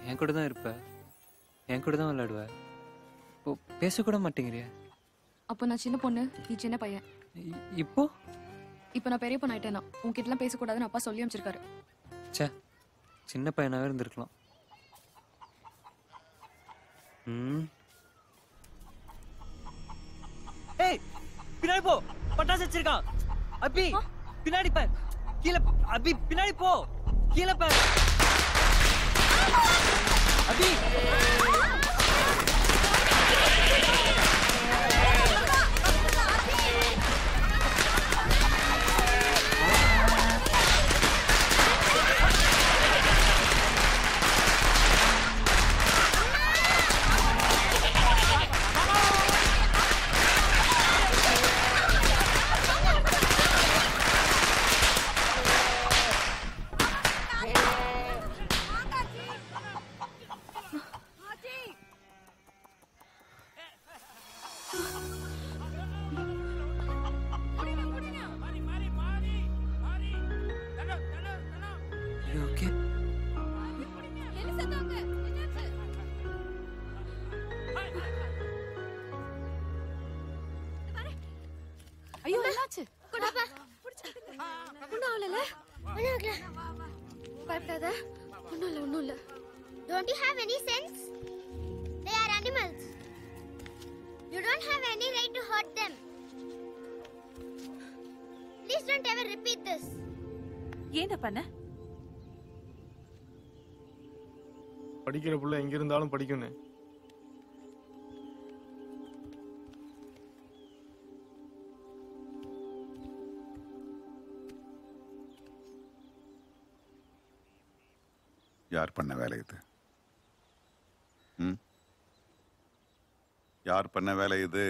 என் கூட தான் இருப்ப, என் கூட தான் விளையாடுவ. இப்போ பேசக்கூட மாட்டேங்கிறிய. அப்போ நான் சின்ன பொண்ணு, நீ சின்ன பையன். இப்போ இப்போ நான் பெரிய பொண்ணு ஆயிட்டேனா? உன்கிட்டலாம் பேசக்கூடாதுன்னு அப்பா சொல்லி அமைச்சிருக்காரு. சே, சின்ன பையனாவே இருந்திருக்கலாம். ஏய், பின்னாடி போ, பட்டாசு வச்சிருக்கான். அபி பின்னாடி பாரு, கீழே. அபி பின்னாடி போ, கீழே பாரு. அபி ஐயோ என்னாச்சு? பாப்பா ஒண்ணும் ஆகல. பயப்படாத. ஒண்ணும் இல்ல. Don't you have any sense? They are animals. You don't have any right to hurt them. Please don't ever repeat this. ஏன்டா பண்ண? படிக்கிற புள்ள எங்க இருந்தாலும் படிக்கணும். யார் பண்ண வேலை இது? யார் பண்ண வேலை இது?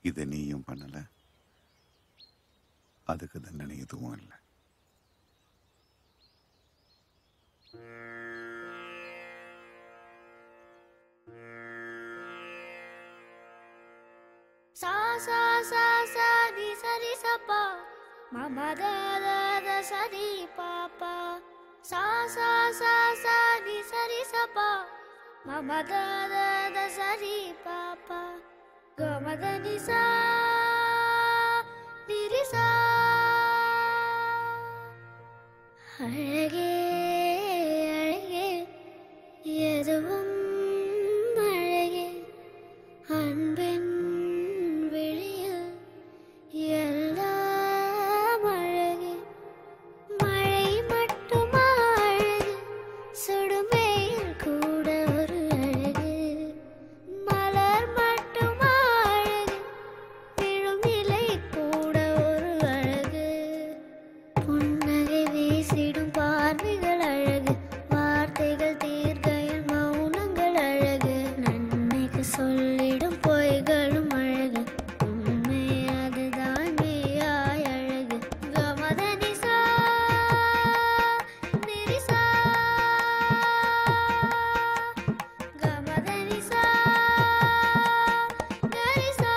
இதை நீயும் பண்ணல, அதுக்கு தண்டனை எதுவும் இல்லை. Sa sa sa sa di sa di sa pa, ma ma da da da sa di pa pa. Sa sa sa sa di sa pa, ma ma da da da sa di pa pa. Ga ma da ni sa di ri sa. அழகே அழகே எதுவும் அழகே அன்பின் விழியில் எல்லாம் அழகு. மழை மட்டுமா அழகு, சுடுமேல் கூட ஒரு அழகு. மலர் மட்டுமா அழகு, விழும் இலை கூட ஒரு அழகு. புன்னகை வீசிடும் பார்வைகள் அழகு, வார்த்தைகள் தீர்க்கையில் மௌனங்கள் அழகு. நன்மைக்கு சொல்லிடும் பொய்களும் அழகு, உண்மை அதுதான் மெய்யாய் அழகு. கமத நிசா நிரிசா, கமத நிசா கரிசா.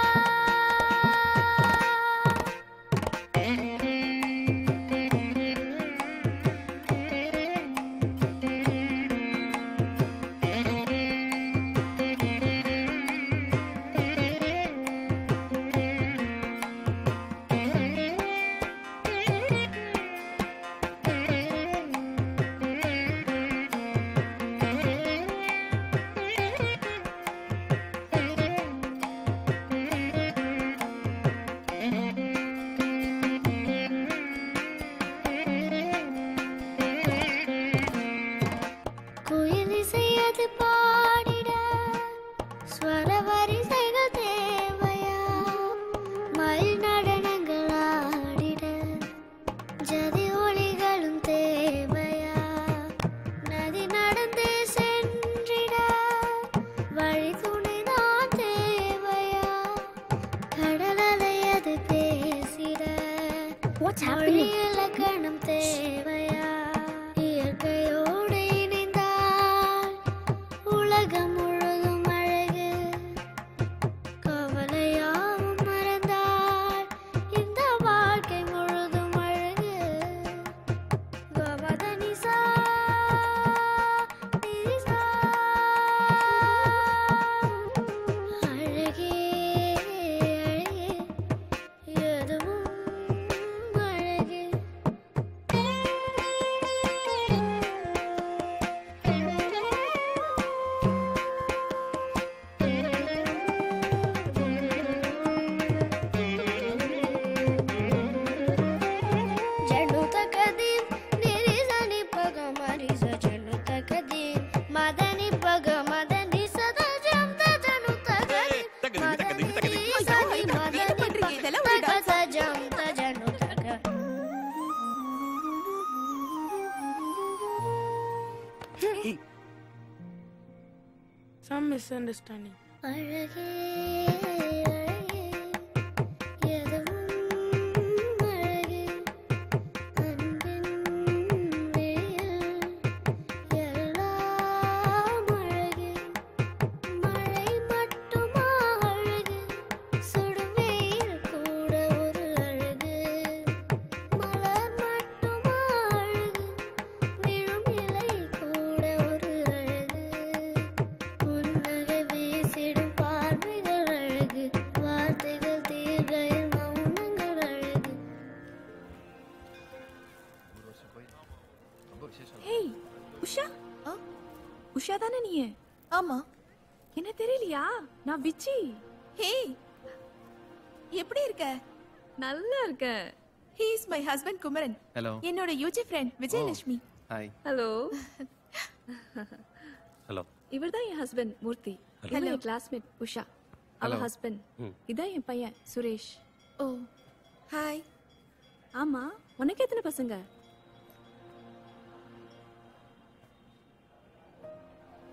குயில் இசையது பாடிட ஸ்வர வரிசைகள் தேவையா? மயில் நடனங்கள் ஆடிட ஜதி ஒளிகளும் தேவையா? நதி நடந்தே சென்றிட வழி துணைதான் தேவையா? கடல் அலையது பேசிட மொழி இலக்கணம் தேவையா? இயற்கையோடு இணைந்தால் உலகம் முழுதும் அழகு. கவலையாவும் மறந்தால் இந்த வாழ்க்கை முழுதும் அழகு. கமத நிசா நிரிசா. அழகே அழகே எதுவும் அழகு. జను తకదీం నిరిసని పగ మరిస జను తకదీం మదని పగ మదని సదా జంత జను తకదీం మదని సని మదని పగ సజంత జను తక. Some misunderstanding. அழகே அழகே எதுவும் அழகு, அன்பின் விழியில் எல்லாம் அழகு. மழை மட்டுமா அழகு, சுடும் வெயில் கூட ஒரு அழகு. மலர் மட்டுமா அழகு, விழும் இலை கூட ஒரு அழகு. புன்னகை வீசிடும் பார்வைகள் அழகு, வார்த்தைகள் தீர்க்கையில் மௌனங்கள் அழகு. ஹேய் உஷா, உஷா தானே நீ? ஆமா. என்ன தெரியலையா? நான் விச்சி. ஹேய், எப்படி இருக்க? நல்லா இருக்கேன். He is my husband Kumaran. Hello. என்னோட UG friend Vijayalakshmi. Hi. Hello. Hello. இவர்தான் என் ஹஸ்பண்ட் மூர்த்தி. Hello. என் கிளாஸ்மேட் உஷா. அவ Hello. ஹஸ்பண்ட். இதான் என் பையன் சுரேஷ். ஓ ஹாய். ஆமா, உனக்கு எத்தனை பசங்க?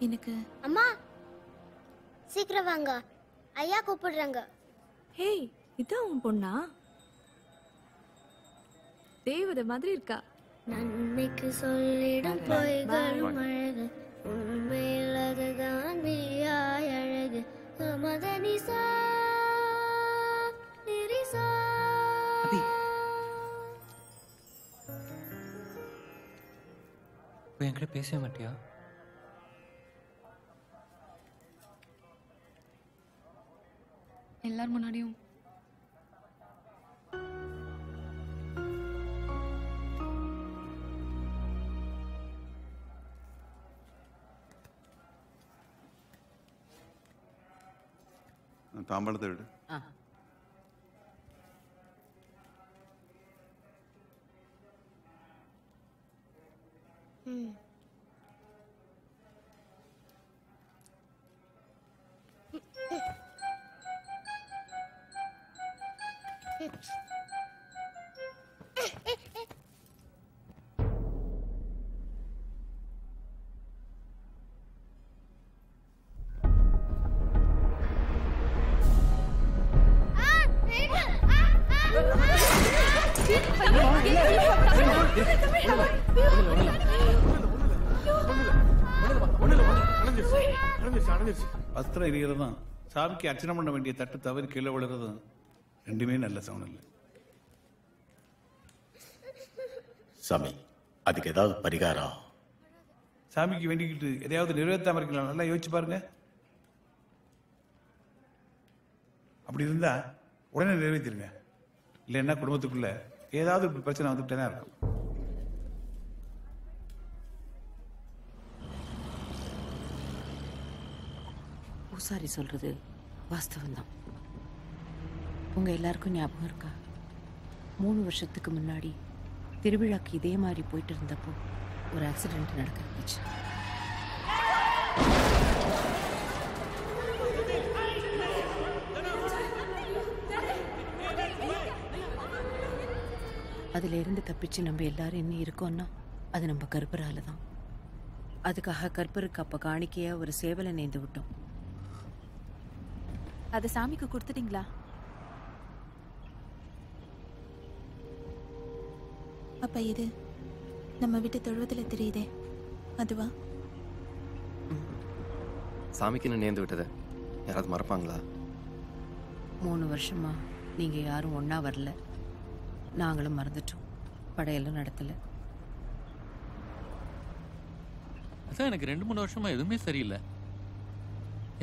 எனக்கு அம்மா சீக்கிரம் வாங்க, ஐயா கூப்பிடுறாங்க. ஹேய், இதான் உன் பொண்ணா? தேவதை மாதிரி இருக்கா. நன்மைக்கு சொல்லிடும் பொய்களும் அழகு, உண்மையில் அதுதான் மெய்யாய் அழகு. மதனிசா நிரிசா. என்கிட்ட பேசவே மாட்டியா? எல்லார் முன்னாடியும் தாம்பாளத்தை விடு. வஸ்திரம் எரிகிறதும் சாமிக்கு அர்ச்சனை பண்ண வேண்டிய தட்டு தவறி கீழே விழுறதும் ரெண்டுமே நல்ல சவுண்ட் இல்லை. சாமி, அதுக்கு ஏதாவது பரிகாரம்? சாமிக்கு வேண்டிக்கிட்டு எதையாவது நிறைவேற்றாம இருக்கலாம், நல்லா யோசிச்சு பாருங்க. அப்படி இருந்தா உடனே நிறைவேற்றிருங்க. இல்லைன்னா குடும்பத்துக்குள்ள ஏதாவது இப்படி பிரச்சனை வந்துட்டே தான் இருக்கும். பூசாரி சொல்றது வாஸ்தவம்தான். உங்க எல்லாருக்கும் ஞாபகம் இருக்கா? 3 வருஷத்துக்கு முன்னாடி திருவிழாக்கு இதே மாதிரி போயிட்டு இருந்தப்போ ஒரு ஆக்சிடென்ட் நடந்துச்சு. அதுல இருந்து தப்பிச்சு நம்ம எல்லாரும் என்ன இருக்கோம்னா அது நம்ம கருப்பரால தான். அதுக்காக கருப்பருக்கு அப்ப காணிக்கையா ஒரு சேவலை நேர்ந்து விட்டோம். அதை சாமிக்கு கொடுத்துட்டீங்களா? அப்ப இது நம்ம வீட்டு தொழுவத்துல தெரியுதே, அதுவா? சாமிக்குன்னு நேர்ந்து விட்டதை யாராவது மறப்பாங்களா? 3 வருஷமா நீங்க யாரும் ஒன்னா வரல, நாங்களும் மறந்துட்டோம், படையெல்லாம் நடத்தல. அதான் எனக்கு 2-3 வருஷமா எதுவுமே சரியில்லை.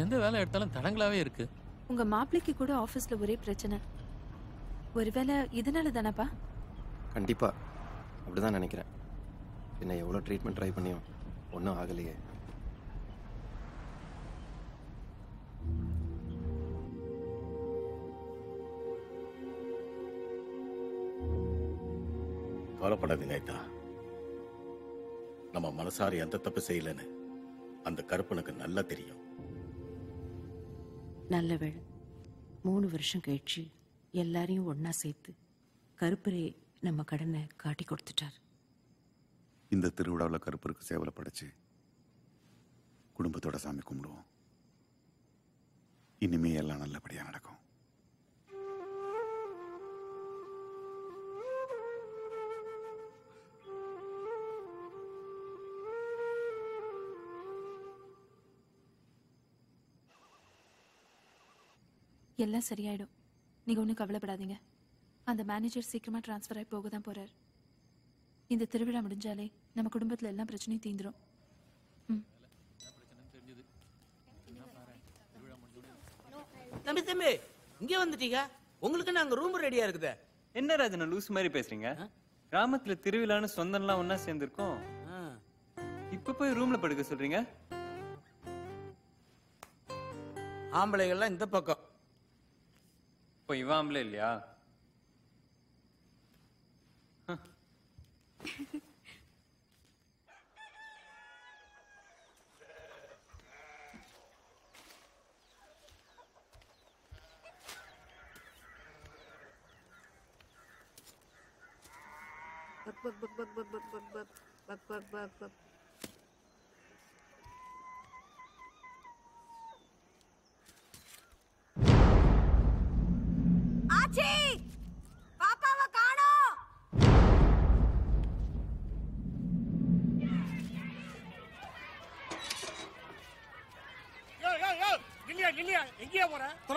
எந்த வேலை எடுத்தாலும் தடங்களாவே இருக்கு. உங்க மாப்பிள்ளைக்கு கூட ஆபீஸ்ல ஒரே பிரச்சனை. ஒருவேளை இதனால தானப்பா? கண்டிப்பா அப்படிதான் நினைக்கிறேன். என்ன எவ்வளோ ட்ரீட்மெண்ட் ட்ரை பண்ணியும் ஒன்றும் ஆகலையே. கவலைப்படாதீங்க ஐயா. நம்ம மனசார எந்த தப்பு செய்யலன்னு அந்த கருப்பனுக்கு நல்லா தெரியும். நல்ல வேளை 3 வருஷம் கழிச்சு எல்லாரையும் ஒன்னா சேர்த்து கருப்பரே நம்ம கடனை காட்டி கொடுத்துட்டார். இந்த திருவிழாவில் கருப்பருக்கு சேவலை படைச்சு குடும்பத்தோட சாமி கும்பிடுவோம். இனிமே எல்லாம் நல்லபடியா நடக்கும். எல்லாம் சரியாயிடும். நீங்க ஒன்றும் கவலைப்படாதீங்க. அந்த மேனேஜர் சீக்கிரமா டிரான்ஸ்ஃபர் ஆகி போக தான் போறார். இந்த திருவிழா முடிஞ்சாலே நம்ம குடும்பத்துல எல்லாம் பிரச்சனையும் தீந்துரும். தம்பி இங்க வந்துட்டீங்க. உங்களுக்கு நாங்க ரூம் ரெடியா இருக்குது. என்ன ராஜனா லூஸ் மாதிரி பேசுறீங்க? கிராமத்துல திருவிழான்னு சொந்தம்லாம் ஒன்னா சேர்ந்துருக்கோம். இப்ப போய் ரூம்ல படுக்க சொல்றீங்க? ஆம்பளைகள்லாம் இந்த பக்கம். இப்போ இவன் ஆம்பளை இல்லையா?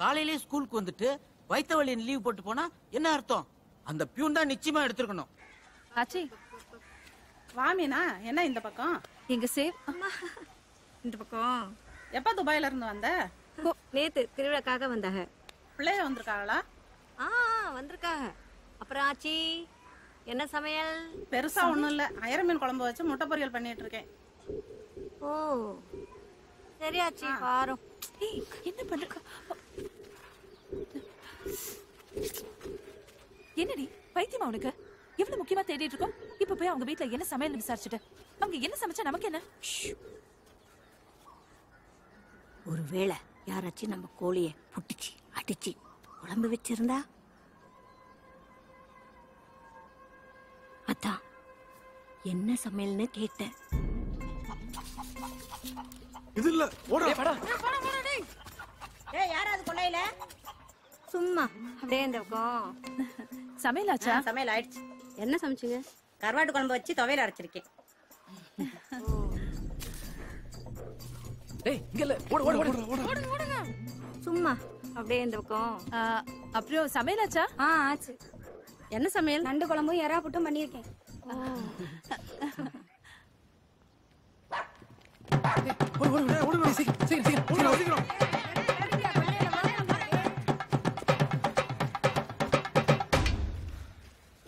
காலையிலேயே ஸ்கூலுக்கு வந்துட்டு வயித்த வலியின் லீவ் போட்டு போனா என்ன அர்த்தம்? அந்த பியூன் தான் நிச்சயமா எடுத்துக்கணும். ஆச்சி வாமினா என்ன இந்த பக்கம்? எங்க சேவ் இந்த பக்கம். எப்ப துபாயில இருந்து வந்த? நேத்து திருவிழாக்காக வந்தாங்க. பிள்ளைய வந்திருக்காங்களா? வந்திருக்காங்க. அப்புறம் ஆச்சி என்ன சமையல்? பெருசா ஒண்ணும் இல்ல. அயர மீன் குழம்பு வச்சு முட்டை பொரியல் பண்ணிட்டு இருக்கேன். ஓ சரி ஆச்சி பாரும். என்ன பண்ற? என்னடி பைத்தியமா உனக்கு? எவ்வளவு முக்கியமா தேடிட்டு இருக்கோம். இப்ப போய் அவங்க வீட்டுல என்ன சமையல் விசாரிச்சுட்டு அவங்க என்ன சமைச்சா நமக்கு என்ன? ஒருவேளை யாராச்சும் நம்ம கோழிய புட்டிச்சு அடிச்சு குழம்பு வச்சிருந்தா? அதான் என்ன சமையல்னு கேட்டேன். இது இல்ல ஓடா. ஏய் யாராவது கொள்ளையில? சும்மா அப்படியே இந்த பக்கம். சமையல் ஆச்சா? சமையல் ஆயிடுச்சு. என்ன சமைச்சீங்க? கருவாட்டு குழம்பு வச்சு துவையல் அரைச்சிருக்கேன். டேய் இங்க இல்ல ஓடு ஓடு ஓடு ஓடுங்க. சும்மா அப்படியே இந்த பக்கம். அப்புறம் சமையல் ஆச்சா? ஆச்சு. என்ன சமையல்? நண்டு குழம்பும் எறா புட்டும் பண்ணியிருக்கேன்.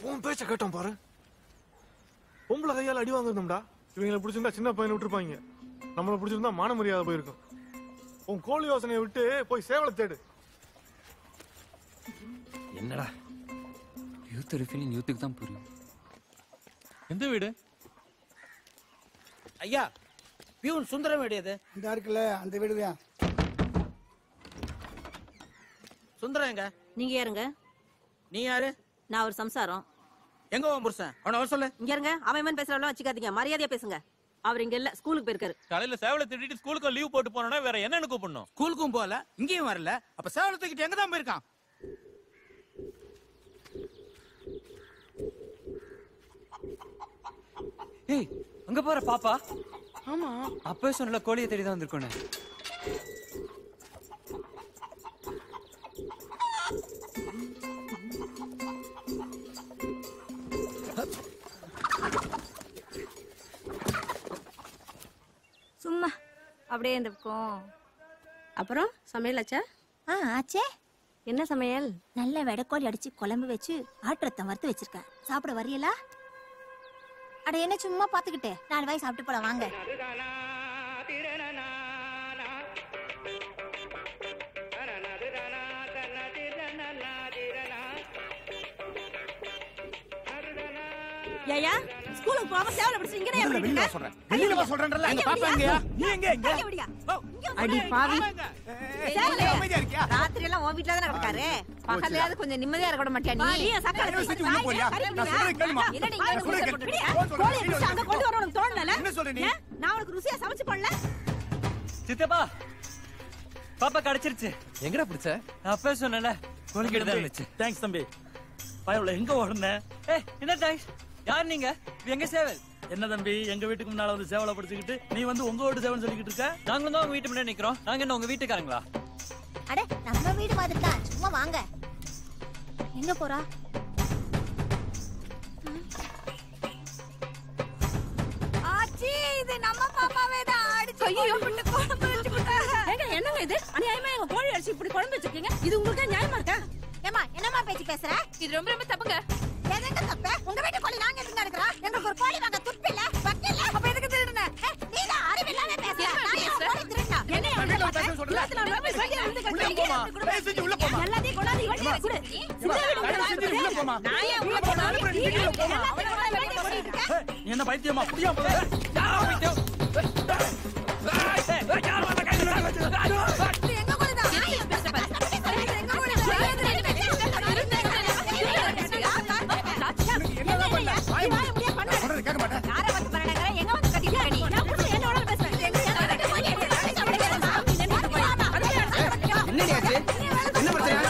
உன் பேச்ச கேட்டோம் பாரு. பொம்பளை கையால அடி வாங்கணும்டா. இவங்களை பிடிச்சிருந்தா சின்ன பையனை விட்டுருப்பாங்க. நம்மளை பிடிச்சிருந்தா மான மரியாதை போயிருக்கும். உன் கோழி யோசனையை விட்டு போய் சேவலை தேடு. என்னடா யூத் ஒரு ஃபீலிங் யூத்துக்கு தான் புரியும். எந்த வீடு? ஐயா பியூன் சுந்தரம் வீடு எது? இந்த இருக்குல்ல அந்த வீடு தான். சுந்தரம் எங்க? நீங்க யாருங்க? நீ யாரு? நான் ஒரு சம்சாரம். எங்க உன் புருஷன்? அவனை வர சொல்லு. இங்க இருங்க. அவன் பேசுறவெல்லாம் வச்சுக்காதீங்க. மரியாதையா பேசுங்க. அவர் இங்க இல்ல, ஸ்கூலுக்கு போயிருக்காரு. காலையில சேவலை திட்டிட்டு ஸ்கூலுக்கு லீவ் போட்டு போனோம்னா வேற என்னன்னு கூப்பிடணும்? ஸ்கூலுக்கும் போகல, இங்கேயும் வரல. அப்ப சேவலை தூக்கிட்டு எங்க தான் போயிருக்கான்? ஏய் அங்க போற பாப்பா. ஆமா அப்பவே சொன்னல கோழியை தேடி தான் வந்திருக்கோன்னு. சும்மா அப்படியே இந்த பக்கம். அப்புறம் சமையல் ஆச்சா? ஆச்சே. என்ன சமையல்? நல்ல வெடக்கோழி அடிச்சு குழம்பு வச்சு ஆட்டுரத்தம் வறுத்து வச்சிருக்கேன். சாப்பிட வரியலா? அட என்ன சும்மா பாத்துக்கிட்டே 4 வாய் சாப்பிட்டு போலாம் வாங்க. ஏயா ஸ்கூலுக்கு போகாம சேவலை பிடிச்சு இங்கனே எப்படி வெளியில வா சொல்றேன். வெளியில வா சொல்றேன்டா. எங்க பாப்பா எங்கயா? நீ எங்க? அடி பாவி. அமைதியா இருக்கியா? ராத்திரி எல்லாம் உன் வீட்ல தான கிடக்காரு. பகல்லையாவது கொஞ்சம் நிம்மதியா இருக்க மாட்டியா நீ? நீ சக்கரை சுத்தி உள்ள போறியா? நான் சொல்றேன் கேளுமா. என்ன நீங்க கோழி பிடிச்சு அங்க கொண்டு வர உனக்கு தோணல? என்ன சொல்ற நீ? நான் உனக்கு ருசியா சமைச்சு போடல. சித்தப்பா பாப்பா கிடைச்சிருச்சு. எங்கடா பிடிச்ச? நான் அப்பவே சொன்னல கோழி கிட்ட தான் இருந்துச்சு. தேங்க்ஸ் தம்பி. பயவுல எங்க ஓடுன? ஏய் என்ன தேங்க்ஸ்? யார் நீங்க? இது எங்க சேவல். என்ன தம்பி எங்க வீட்டுக்கு முன்னால வந்து சேவலை பிடிச்சிக்கிட்டு நீ வந்து உங்க வீட்டு சேவல் சொல்லிக்கிட்டு இருக்க? நாங்க தான் உங்க வீட்டு முன்னாடி நிக்கிறோம். நாங்க என்ன உங்க வீட்டுக்காரங்களா? அட நம்ம வீடு மாதிரி தான். சும்மா வாங்க. எங்க போறா? ஆச்சி இது நம்ம பாப்பாவே தான். அடிச்சு ஐயோ புட்டு குழம்பு வச்சு விட்டாங்க. ஏங்க என்னங்க இது? அநியாயமா எங்க கோழி அடிச்சு இப்படி குழம்பு வச்சிருக்கீங்க. இது உங்களுக்கு நியாயமா இருக்கா? ஏமா என்னமா பேச்சு பேசுற? இது ரொம்ப ரொம்ப தப்புங்க. எதுக்கு தப்பு? உங்க வீட்டு கோழி நாங்க எதுக்கு எடுக்கறோம்? எங்களுக்கு ஒரு கோழி வாங்க துப்பு இல்ல, வக்கு இல்ல. அப்ப எதுக்கு திருடுன? நீ தான் அறிவில்லாம பேசுற. நான் ஏன் கோழி திருடுனா? என்ன வீட்ல பேச சொல்றல. உள்ள போமா. பேசி செஞ்சு உள்ள போமா. எல்லாத்தையும் கொண்டாந்து இவங்க குடு. உள்ள போமா. நான் ஏன் உள்ள போனாலும் நீ உள்ள போமா. நீ என்ன பைத்தியமா? புடியா போற? யாரா பைத்தியம்? யார் வந்த கையில வச்சு? எங்க கோழி தான்? நான் ஏன் பேச பாரு. எங்க கோழி தான்? என்னதான் பண்ண? வாய் மூடு. சொல்றது கேட்க மாட்டேன். யார வந்து பண்ணறங்க? எங்க வந்து கட்டிட்டு நீ? நான் புடிச்சு என்னோட பேசுறேன். என்னடி ஆச்சு? என்ன பிரச்சனை?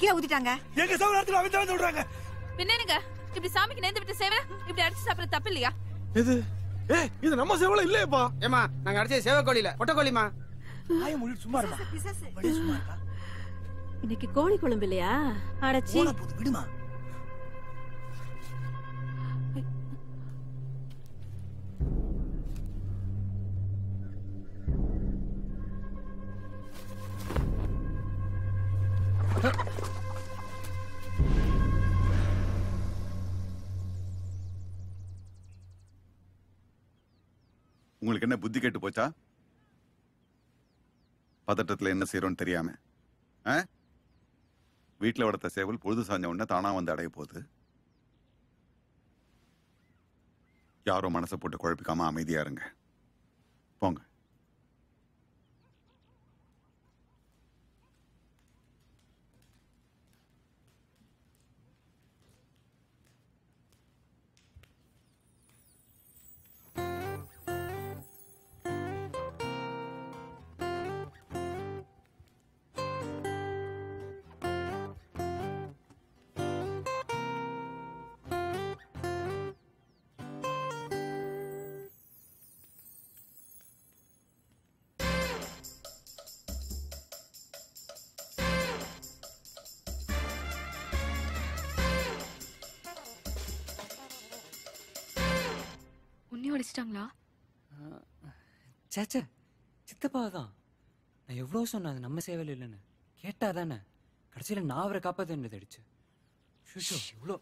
கீழே ஊத்திட்டாங்க. எங்க சேவல இடத்துல அவன் தான் சொல்றாங்க. பின்னேனுங்க இப்படி சாமிக்கு நேர்ந்து விட்டு சேவை இப்படி அடிச்சு சாப்பிட தப்பு இல்லையா? இது நம்ம சேவல இல்லையப்பா. ஏமா நாங்க அடிச்ச சேவை கோழில பொட்ட கோழிமா. ஆய முழு சும்மா இருமா. வடி சும்மா இருக்கா? இன்னைக்கு கோழி குழம்பு இல்லையா? அடச்சி. போன போது விடுமா. உங்களுக்கு என்ன புத்தி கெட்டு போச்சா? பதட்டத்துல என்ன செய்யறோம்னு தெரியாம வீட்டுல வளர்த்த சேவல் பொழுது சாஞ்ச உடனே தானா வந்து அடைய போகுது. யாரும் மனசை போட்டு குழப்பிக்காம அமைதியா இருங்க. போங்க. அடிச்சிட்டாங்களா? சேச்சே சித்தப்பா தான். நான் எவ்வளவு சொன்னேன் அது நம்ம சேவல் இல்லைன்னு. கேட்டா தானே கடைசியில நான் அவரை காப்பாற்ற வேண்டியது அடிச்சு. இவ்வளோ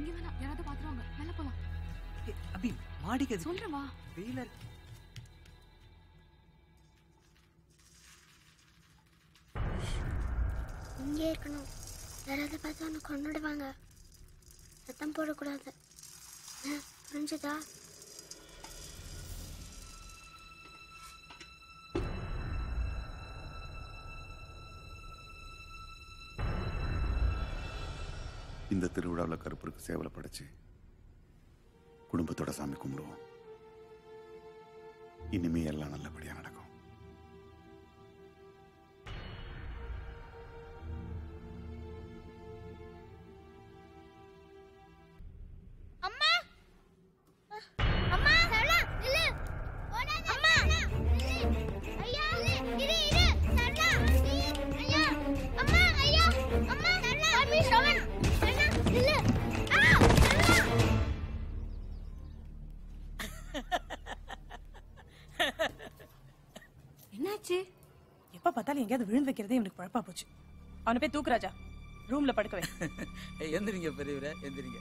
இங்க வேணா யாராவது பாத்துருவாங்க. மேல போலாம். அபி மாடிக்கு சொல்றேன் வா. வெயில இங்கே இருக்கணும். யாராவது பார்த்தா உன்னை கொண்டுடுவாங்க. சத்தம் போடக்கூடாது. புரிஞ்சுதா? இந்த திருவிழாவில் கருப்பருக்கு சேவலை படைச்சு குடும்பத்தோட சாமி கும்பிடுவோம். இனிமே எல்லாம் நல்லபடியா நடக்கும். அம்மா அம்மா சரளா நில்லு. அம்மா ஐயா இரு சரளா ஐயா அம்மா ஐயா அம்மா சரளா அம்மி சரளா நில்லு. என்னாச்சு? எப்ப பார்த்தாலும் எங்கேயாவது விழுந்து வைக்கிறதே எனக்கு பழப்பா போச்சு. அவனை போய் தூக்குராஜா, ரூம்ல படுக்க வை. எந்திரிங்க பெரியவரே, எந்திரிங்க.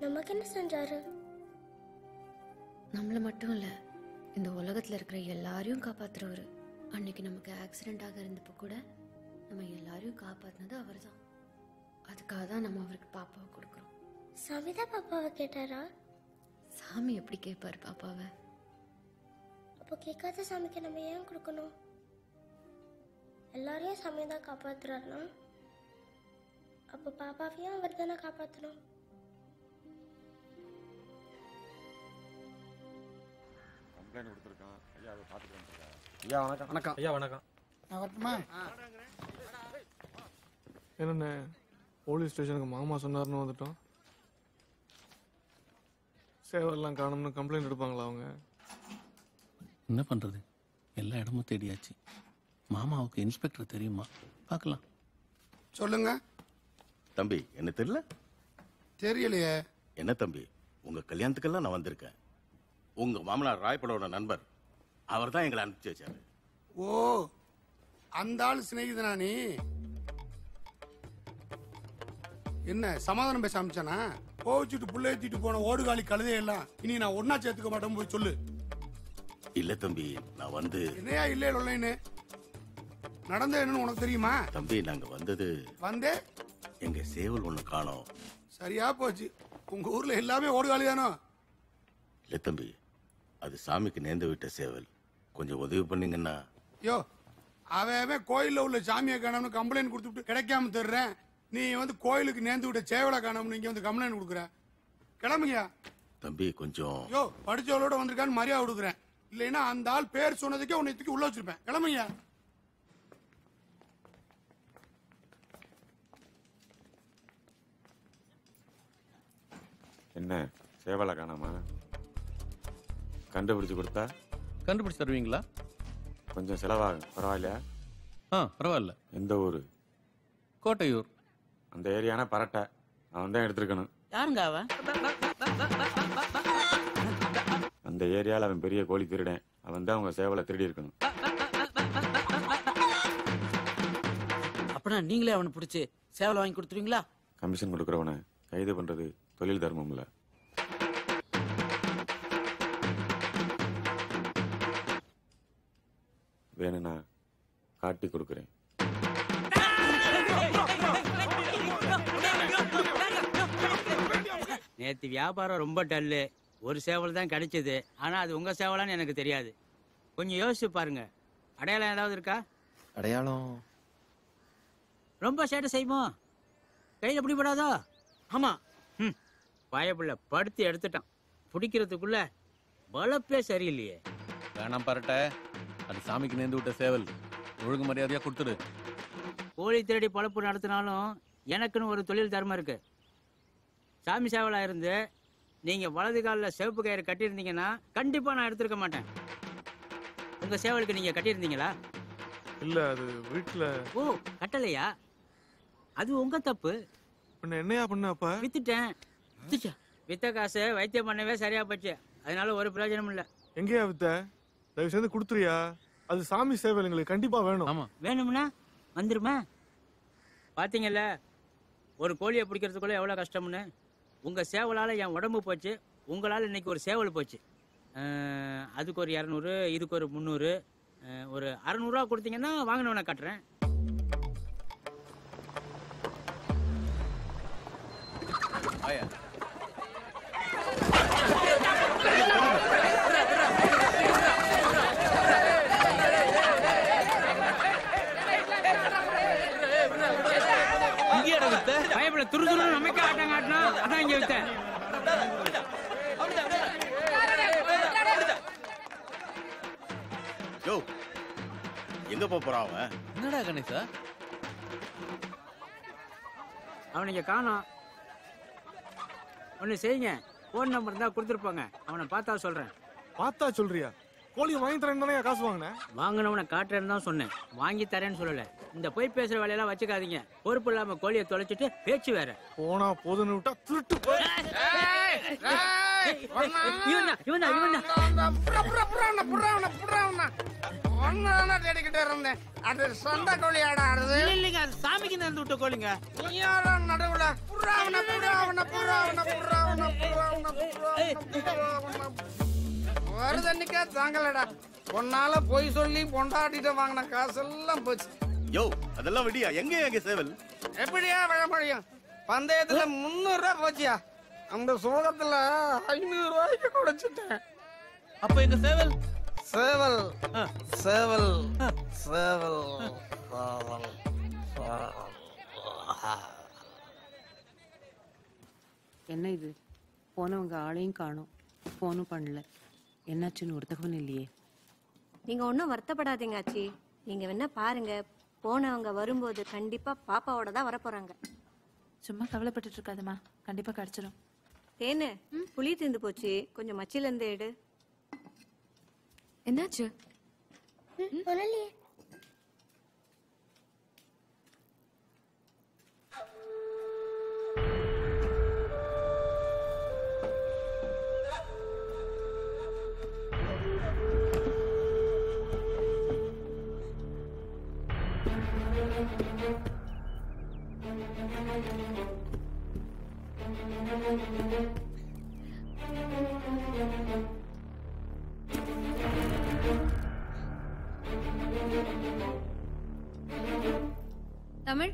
நமக்கு என்ன செஞ்சாரு? நம்மள மட்டும் இல்ல, இந்த உலகத்துல இருக்கிற எல்லாரையும் காப்பாத்துறவரு. அன்னைக்கு நமக்கு ஆக்சிடென்ட் ஆக இருந்தப்ப கூட நம்ம எல்லாரையும் காப்பாத்தினது அவர்தான். அதுக்காக தான் நம்ம அவருக்கு பாப்பாவை கொடுக்குறோம். சாமி தான் பாப்பாவை கேட்டாரா? சாமி எப்படி கேட்பாரு பாப்பாவை? அப்போ கேட்காத சாமிக்கு நம்ம ஏன் கொடுக்கணும்? எல்லாரையும் சாமி தான் காப்பாத்துறாருனா அப்போ பாப்பாவையும் அவர் தானே காப்பாற்றணும். ஐயா வணக்கம். வணக்கம் ஐயா வணக்கம். என்னண்ணே போலீஸ் ஸ்டேஷனுக்கு மாமா சொன்னார்னு வந்துட்டோம். சேவெல்லாம் காணும்னு கம்ப்ளைண்ட் எடுப்பாங்களா அவங்க? என்ன பண்றது, எல்லா இடமும் தேடியாச்சு. மாமாவுக்கு இன்ஸ்பெக்டர் தெரியுமா? பார்க்கலாம். சொல்லுங்க தம்பி. என்ன தெரியல? தெரியலையே. என்ன தம்பி, உங்க கல்யாணத்துக்கெல்லாம் நான் வந்திருக்கேன். உங்க மாமனார் ராயப்படோட நண்பர் அவர் தான் எங்களை அனுப்பிச்சு வச்சாரு. ஓ, அந்த ஆள் சிநேகிதனா நீ? என்ன சமாதானம் பேச ஆரம்பிச்சானா? கோவிச்சுட்டு புள்ள ஏத்திட்டு போன ஓடுகாலி கழுதையெல்லாம் இனி நான் ஒன்னா சேர்த்துக்க மாட்டேன், போய் சொல்லு. இல்ல தம்பி, நான் வந்து என்னையா இல்ல இல்லைன்னு நடந்த என்னன்னு உனக்கு தெரியுமா? தம்பி, நாங்க வந்தது வந்தே எங்க சேவல் ஒண்ணு காணோம். சரியா போச்சு. உங்க ஊர்ல எல்லாமே ஓடுகாலி தானோ? இல்ல தம்பி, அது சாமிக்கு நேர்ந்து விட்ட சேவல். கொஞ்சம் உதவி பண்ணீங்கன்னா. யோ, அவன் கோயில்ல உள்ள சாமியை காணோம்னு கம்ப்ளைண்ட் கொடுத்துட்டு கிடைக்காம தர்றேன். நீ வந்து கோயிலுக்கு நேர்ந்து விட்ட சேவலை காணோம்னு இங்க வந்து கம்ப்ளைண்ட் கொடுக்குற. கிளம்புங்க தம்பி. கொஞ்சம் யோ, படிச்சவளோட வந்திருக்கான்னு மரியாதை கொடுக்குறேன். இல்லைன்னா அந்த ஆள் பேர் சொன்னதுக்கே உன்னை தூக்கி உள்ள வச்சிருப்பேன். கிளம்புங்க. என்ன சேவலை காணாமா? கண்டுபிடிச்சு கொடுத்தா கண்டுபிடிச்சு தருவீங்களா? கொஞ்சம் செலவாகும். பரவாயில்லையா? பரவாயில்ல. எந்த ஊர்? கோட்டையூர். அந்த ஏரியானா பரட்டை. அவன் தான் எடுத்திருக்கணும். யாருங்க அவன்? அந்த ஏரியாவில் அவன் பெரிய கோழி திருடன். அவன் தான் உங்க சேவலை திருடி இருக்கணும். அப்படின்னா நீங்களே அவனை பிடிச்சி சேவலை வாங்கி கொடுத்துருவீங்களா? கமிஷன் கொடுக்குறவனை கைது பண்றது தொழில் தர்மம் இல்ல. வேணும்னா காட்டி கொடுக்குறேன். நேற்று வியாபாரம் ரொம்ப டல்லு. ஒரு சேவல் தான் கிடைச்சது. ஆனா அது உங்க சேவலான்னு எனக்கு தெரியாது. கொஞ்சம் யோசிச்சு பாருங்க. அடையாளம் ஏதாவது இருக்கா? அடையாளம் ரொம்ப சேட்டை செய்யுமோ? கையில பிடிபடாதோ? ஆமா. பயப்புள்ள படுத்து எடுத்துட்டான். பிடிக்கிறதுக்குள்ள பலப்பே சரியில்லையே. வேணாம் பரட்ட, அது சாமிக்கு நேர்ந்து விட்ட சேவல். ஒழுங்கு மரியாதையா கொடுத்துடு. கோழி திருடி பழப்பு நடத்தினாலும் எனக்குன்னு ஒரு தொழில் தர்மம் இருக்கு. சாமி சேவலா இருந்து நீங்க வலது காலில் சிவப்பு கயிறு கட்டியிருந்தீங்கன்னா கண்டிப்பா நான் எடுத்திருக்க மாட்டேன். உங்க சேவலுக்கு நீங்க கட்டியிருந்தீங்களா? இல்ல, அது வீட்டுல. ஓ, கட்டலையா? அது உங்க தப்பு. என்னையா பண்ண? அப்ப வித்துட்டேன். வித்த காசு வைத்தியம் பண்ணவே சரியா போச்சு. அதனால ஒரு பிரயோஜனம் இல்ல. எங்கேயா வித்த? தயவு செய்து கொடுத்துறியா? அது சாமி சேவல், எங்களுக்கு கண்டிப்பா வேணும். ஆமா, வேணும்னா வந்துருமா? பாத்தீங்கல்ல ஒரு கோழியை பிடிக்கிறதுக்குள்ள எவ்வளவு கஷ்டம்னு. உங்க சேவலால என் உடம்பு போச்சு. உங்களால இன்னைக்கு ஒரு சேவல் போச்சு. அதுக்கு ஒரு 200, இதுக்கு ஒரு 300, ஒரு 600 ரூபா கொடுத்தீங்கன்னா வாங்கினவனை கட்டுறேன். பயப்பட துரு துரு நமக்கு ஆட்டம் காட்டினா அதான் இங்க வித்த. யோ, எங்க போறான் அவன்? என்னடா கணேசா? அவனுங்க காணோம். ஒண்ணு செய்யுங்க, போன் நம்பர் தான் கொடுத்துருப்பாங்க. அவனை பார்த்தா சொல்றேன். பார்த்தா சொல்றியா? கோழி வாங்கி தரேன்னு தானே காசு வாங்கினேன். வாங்கினவனை காட்டுறேன்னு தான் சொன்னேன், வாங்கி தரேன்னு சொல்லல. இந்த போய் பேசுற வேலையெல்லாம் வச்சுக்காதீங்க. பொறுப்பு இல்லாம கோழியை தொலைச்சிட்டு பேச்சு வேற. போனா போதுன்னு விட்டா திருட்டு. இவனா ஒன்னு தேடிக்கிட்டே இருந்தேன். அது சொந்த கோழியாடா அது? இல்லைங்க, அது சாமிக்கு நேர்ந்து விட்ட கோழிங்க. நீயாடா நடுவுல வருதன்னிக்கே தாங்கலடா. உன்னால போய் சொல்லி பொண்டாட்டிட்ட வாங்கின காசெல்லாம் போச்சு. யோ, அதெல்லாம் விடியா, எங்க சேவல்? எப்படியா விழ முடியும்? பந்தயத்துல 300 ரூபாய் போச்சியா? அந்த சோகத்துல 500 ரூபாய்க்கு குடைச்சிட்டேன். அப்ப எங்க சேவல்? சேவல் சேவல் சேவல். என்ன இது? போனவங்க ஆளையும் காணோம், ஃபோனும் பண்ணல. என்னாச்சுன்னு ஒரு தகவல் இல்லையே. நீங்க ஒன்றும் வருத்தப்படாதீங்க ஆச்சி. நீங்க வேணா பாருங்க, போனவங்க வரும்போது கண்டிப்பா பாப்பாவோட தான் வரப்போறாங்க. சும்மா கவலைப்பட்டுட்டு இருக்காதம்மா, கண்டிப்பா கிடைச்சிடும். தேனு, புளி தீந்து போச்சு, கொஞ்சம் மச்சில இருந்து எடு. என்னாச்சு? சொல்லலையே. தமிழ்,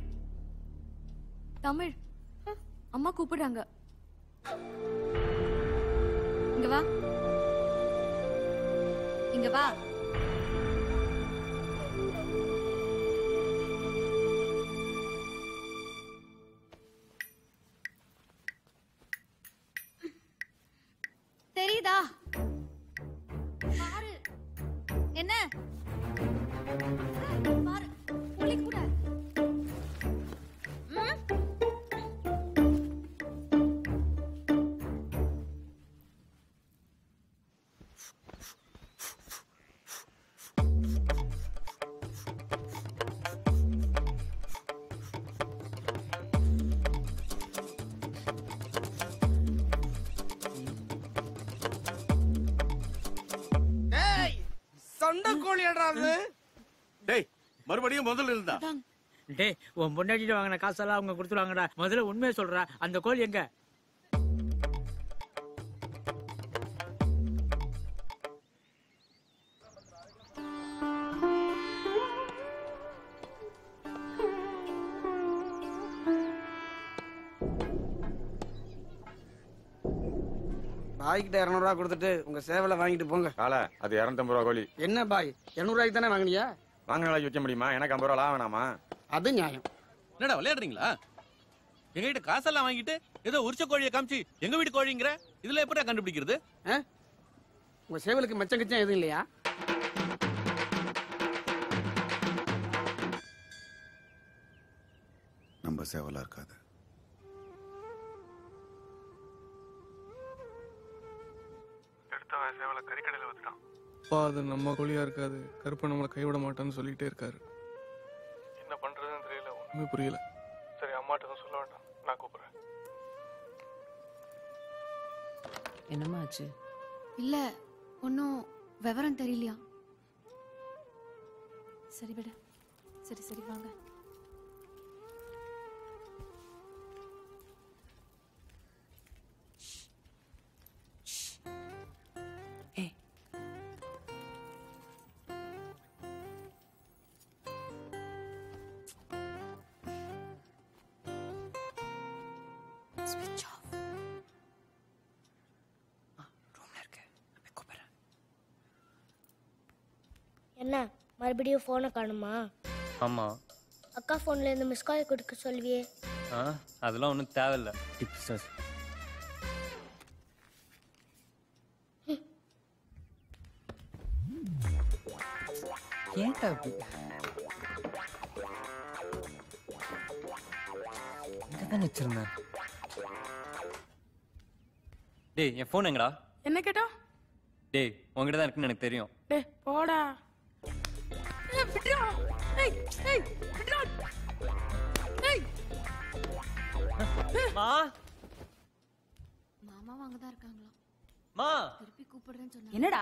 தமிழ், அம்மா கூப்பிடுறாங்க. இங்க வா, இங்க வா. தெரியுதா? பாரு. என்ன பாரு, புலி கூட. சொந்த கோழியாடா அது? டேய், மறுபடியும் முதல்ல இருந்தா? டேய், உன் பொண்டாட்டிட்டு வாங்கின காசெல்லாம் அவங்க கொடுத்துருவாங்கடா. முதல்ல உண்மையை சொல்றா, அந்த கோழி எங்க? பாய்கிட்ட 200 ரூபா கொடுத்துட்டு உங்க சேவலை வாங்கிட்டு போங்க. காலை அது 250 ரூபா கோழி. என்ன பாய், 200 ரூபாய்க்கு தானே வாங்கினியா? வாங்கின விலைக்கு விற்க முடியுமா? எனக்கு 50 ரூபா லாபம் வேணாமா? அது நியாயம். என்னடா விளையாடுறீங்களா? எங்ககிட்ட காசெல்லாம் வாங்கிட்டு ஏதோ உரிச்ச கோழியை காமிச்சு எங்க வீட்டு கோழிங்கிற, இதுல எப்படா கண்டுபிடிக்கிறது? உங்க சேவலுக்கு மச்சம் கிச்சம் எதுவும் இல்லையா? நம்ம சேவலா இருக்காது. எடுத்தவன் சேவலை கறிக்கடையில் வச்சுட்டான். அப்பா அது நம்ம கோழியா இருக்காது, கருப்பை நம்மளை கைவிட மாட்டான்னு சொல்லிட்டே இருக்காரு. என்ன பண்றதுன்னு தெரியல, ஒண்ணுமே புரியல. சரி, அம்மாட்ட தான் சொல்ல வேண்டாம், நான் கூப்பிடுறேன். என்னம்மா ஆச்சு? இல்ல, ஒன்னும் விவரம் தெரியலையா. சரி விடு. சரி சரி வாங்க. என்ன மறுபடியும் போனை காணுமா? ஆமா. அக்கா போன்ல இருந்து மிஸ் கால் கொடுக்க சொல்வியே. அதெல்லாம் ஒன்றும் தேவையில்ல. ஏன்டா இங்கதான் வச்சிருந்தேன். டேய், என் ஃபோன் எங்கடா? என்ன கேட்டா? டேய், உங்ககிட்ட தான் இருக்குன்னு எனக்கு தெரியும். டேய் போடா. மா, மாமா அங்கதான் இருக்காங்களா? மா, திருப்பி கூப்பிடுறேன்னு சொன்னா. என்னடா?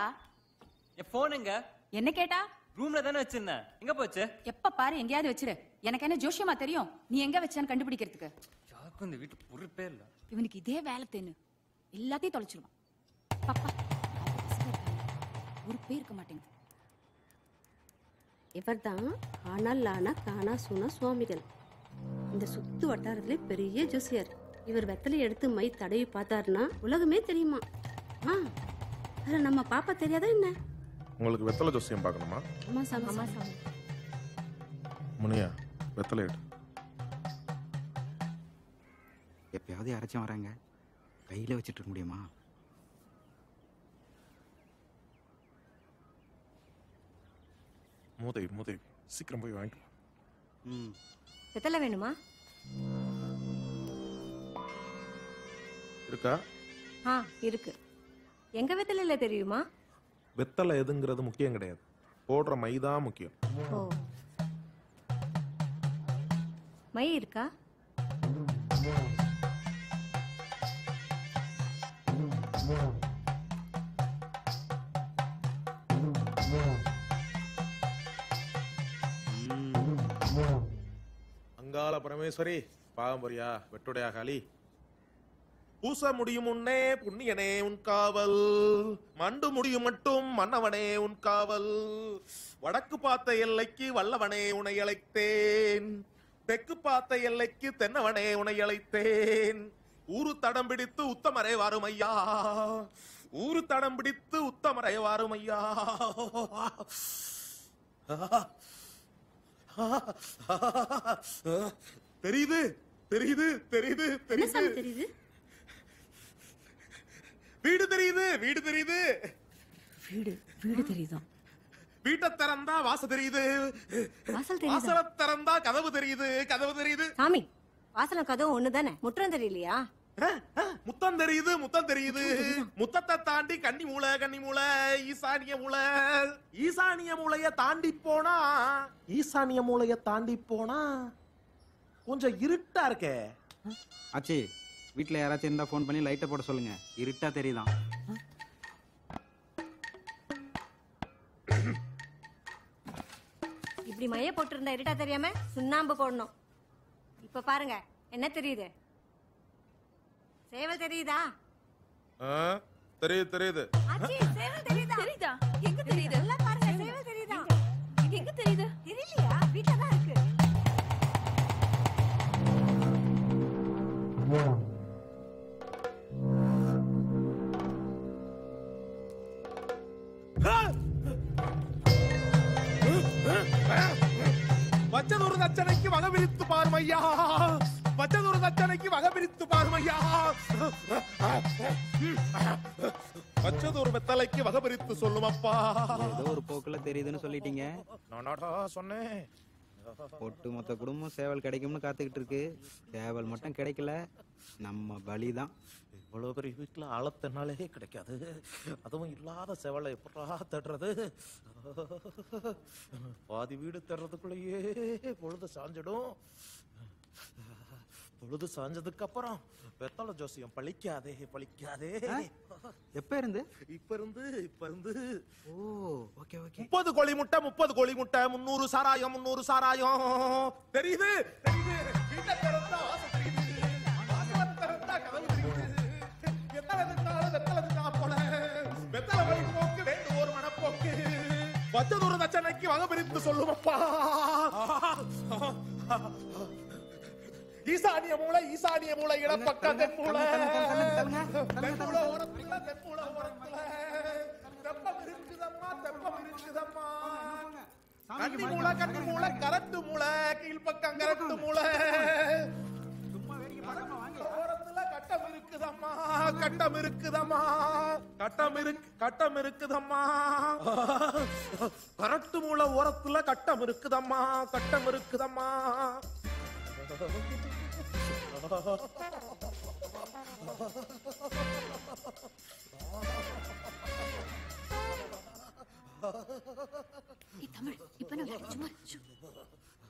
என் ஃபோன் எங்க? என்ன கேட்டா? ரூம்ல தானே வச்சிருந்தேன். எங்க போச்சு? எப்ப பாரு எங்கேயாவது வச்சிரு. எனக்கு என்ன ஜோஷியமா தெரியும் நீ எங்க வச்சான்னு கண்டுபிடிக்கிறதுக்கு? யாருக்கும் இந்த வீட்டு பொறுப்பே இல்ல. இவனுக்கு இதே வேலை தேன்னு எல்லாத்தையும் தொலைச்சிருவான். பாப்பா ஒரு பேர் இருக்க மாட்டேங்குது. இவர்தான் ஆனா காணா சூனா சுவாமிகள். இந்த சுத்து வட்டாரத்திலே பெரிய ஜோசியர். இவர் வெத்தலை எடுத்து மை தடவி பார்த்தாருன்னா உலகமே தெரியுமா? அதுல நம்ம பாப்பா தெரியாதா என்ன? உங்களுக்கு வெத்தலை ஜோசியம் பார்க்கணுமா? ஆமா சாமி. முனியா வெத்தலை எடு. எப்பயாவது யாராச்சும் வராங்க, கையில வச்சுட்டு இருக்க முடியுமா? மூதேவி சீக்கிரம் போய் வாங்கிட்டு வா. வெத்தலை வேணுமா? இருக்கா? இருக்கு. எங்க வெத்தலையில தெரியுமா? வெத்தலை எதுங்கிறது முக்கியம் கிடையாது, போடுற மைதான் முக்கியம். ஓ, மை இருக்கா? அங்காள பரமேஸ்வரி பாகம்பரியா வெட்டுடையா காளி. பூச முடியும் முன்னே புண்ணியனே உன் காவல், மண்டு முடியும் மட்டும் மன்னவனே உன் காவல். வடக்கு பார்த்த எல்லைக்கு வல்லவனே உனை அழைத்தேன், தெற்கு பார்த்த எல்லைக்கு தென்னவனே உனை அழைத்தேன். ஊரு தடம் பிடித்து உத்தமரே வாருமையா, ஊரு தடம் பிடித்து உத்தமரே வாருமையா. தெரியுது தெரியுது தெரியுது தெரியுது. வீடு தெரியுது வீடு தெரியுது வீடு தெரியுதா? வீட்டை திறந்தா வாசல் தெரியுது, வாசல திறந்தா கதவு தெரியுது கதவு தெரியுது. சாமி, வாசலும் கதவு ஒண்ணுதானே, முற்றம் தெரியலையா? முத்தம் தெரியுது முத்தம் தெரியுது. முத்தத்தை தாண்டி கன்னி மூளை ஈசானிய மூளைய தாண்டி போனா கொஞ்சம் இருட்டா இருக்கே. ஆச்சி, வீட்டில் யாராச்சும் இருந்தால் ஃபோன் பண்ணி லைட்டை போட சொல்லுங்க, இருட்டா தெரியுதான். இப்படி மைய போட்டிருந்தா இருட்டா தெரியாம சுண்ணாம்பு போடணும். இப்ப பாருங்க என்ன தெரியுது? சேவல் தெரியுதா? தெரியுது தெரியுது. ஆச்சி, சேவல் தெரியுதா? தெரியுதா? எங்க தெரியுது? நல்லா பாருங்க, சேவல் தெரியுதா? எங்க தெரியுது? தெரியலையா? வீட்டுல தான் இருக்கு. வச்சதொரு தச்சனைக்கு வகை பிரித்து பார்மையா, வச்சதொரு தச்சனைக்கு வகை பிரித்து பார்மையா. வச்சதொரு வெத்தலைக்கு வகை பிரித்து சொல்லுமப்பா. ஏதோ ஒரு போக்குல தெரியுதுன்னு சொல்லிட்டீங்க. நானாடா சொன்னேன். ஒட்டு மொத்த குடும்பம் சேவல் கிடைக்கும்னு காத்துக்கிட்டு இருக்கு. சேவல் மட்டும் கிடைக்கல, நம்ம பலிதான். இவ்வளவு பெரிய வீட்டுல ஆழத்தினாலே கிடைக்காது, அதுவும் இல்லாத சேவலை எப்படா தேடுறது? பாதி வீடு தேடுறதுக்குள்ளேயே பொழுது சாஞ்சிடும். பொழுது சாஞ்சதுக்கு அப்புறம் வெத்தலை ஜோசியம் பழிக்காதே பழிக்காதே. எப்ப இருந்து? இப்ப இருந்து. ஓ, ஓகே ஓகே. 30 கோழி முட்டை 300 சாராயம் 300 சாராயம். தெரியுது தெரியுது. வீட்டை திறந்தா வாசல் தெரியுது, வாசலை திறந்தா கதவு தெரியுது. வெத்தலை போல வெத்தலை வழி போக்கு வேண்டும் ஒரு மனப்போக்கு. வச்சதொரு தச்சனைக்கு வகை பிரித்து சொல்லுமப்பா. ஈசானிய மூளை இடப்பக்கம் தென்மூளை ஓரத்துல தெப்பம் இருக்குதம்மா கன்னி மூளை கரட்டு மூளை கீழ்பக்கம் கரட்டு மூளை. ஓரத்துல கட்டம் இருக்குதம்மா கட்டம் இருக்குதம்மா. கரட்டு மூளை ஓரத்துல கட்டம் இருக்குதம்மா.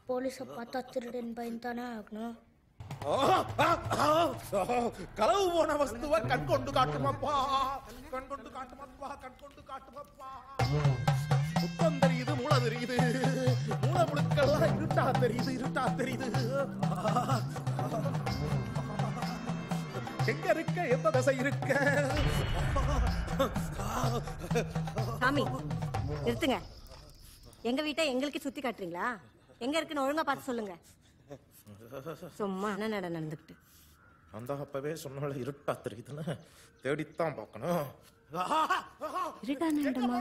போலீஸ பார்த்தா திருடன் பயந்தானே ஆகணும். களவு போன வஸ்துவ கண் கொண்டு காட்டுமப்பா. முத்தம் தெரியுது மூளை மூளை தெரியுது, மூளை முழுக்கெல்லாம் இருட்டா தெரியுது, இருட்டா தெரியுது. எங்க இருக்க, எந்த திசை இருக்க? சாமி நிறுத்துங்க. எங்க வீட்டை எங்களுக்கு சுத்தி காட்டுறீங்களா? எங்க இருக்குன்னு ஒழுங்கா பார்த்து சொல்லுங்க. சும்மா என்ன நடந்துக்கிட்டு. அந்த அப்பவே சொன்னால இருட்டா தெரியுதுன்னு தேடித்தான் பார்க்கணும். இருட்டான இடமா?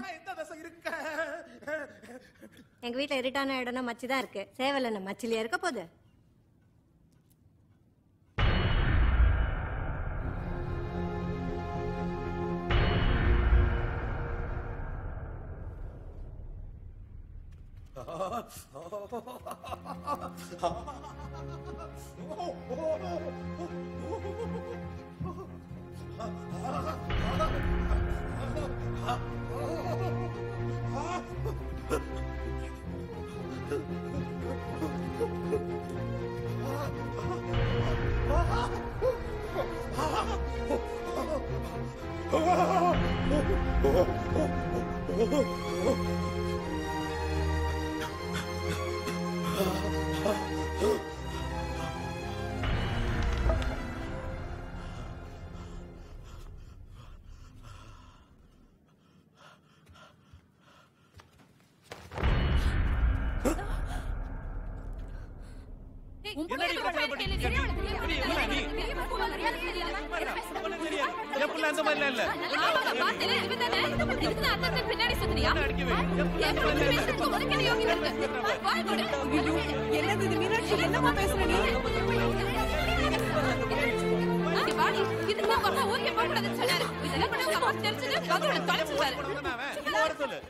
எங்க வீட்டுல இருட்டான இடம்னா மச்சி தான் இருக்கு. சேவல் என்ன மச்சிலியா இருக்க போகுது?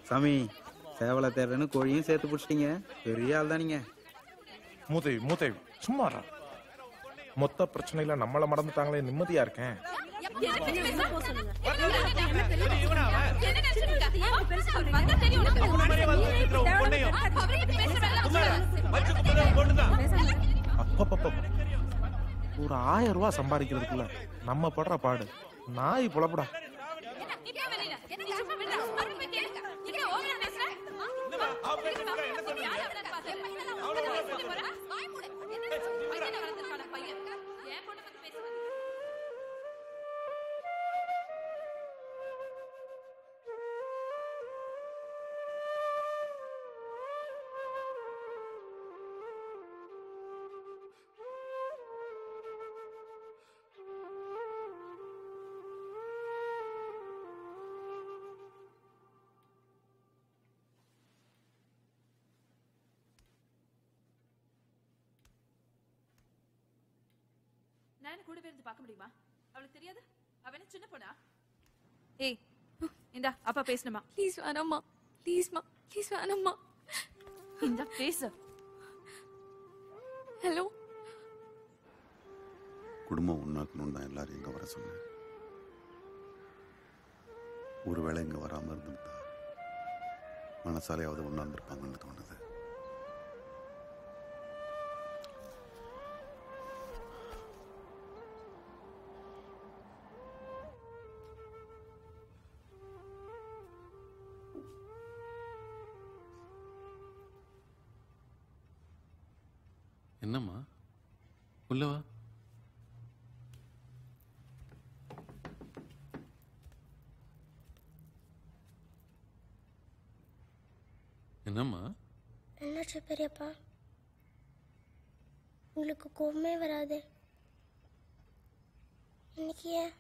சாமி சேவலை தேடுறேன்னு கோழியும் சேர்த்து பிடிச்சிட்டீங்க. பெரிய ஆள் தான் நீங்க. மூதேவி சும்மாரா. மொத்த பிரச்சனையில நம்மள மறந்துட்டாங்களே, நிம்மதியா இருக்கேன். ஒரு 1000 ரூபாய் சம்பாதிக்கிறதுக்குள்ள நம்ம படுற பாடு நாய் புலப்படா. நான் கூடவே இருந்து பார்க்க முடியுமா? அவளுக்கு தெரியாது? அவ என்ன சின்ன பொண்ணா? ஏய் இந்தா அப்பா பேசணுமா? ப்ளீஸ் வேணாம்மா, ப்ளீஸ்மா, ப்ளீஸ் வேணாம்மா. இந்தா பேசு. ஹலோ. குடும்பம் ஒன்றாக்கணும்னு தான் எல்லாரும் இங்கே வர சொன்னேன். ஒருவேளை இங்கே வராமல் இருந்திருந்தா மனசாலையாவது ஒன்றா இருந்திருப்பாங்கன்னு தோணுது. என்னம்மா உள்ளவா? என்னம்மா? என்னாச்சு பெரியப்பா? உங்களுக்கு கோவமே வராது இன்னைக்கு ஏன்?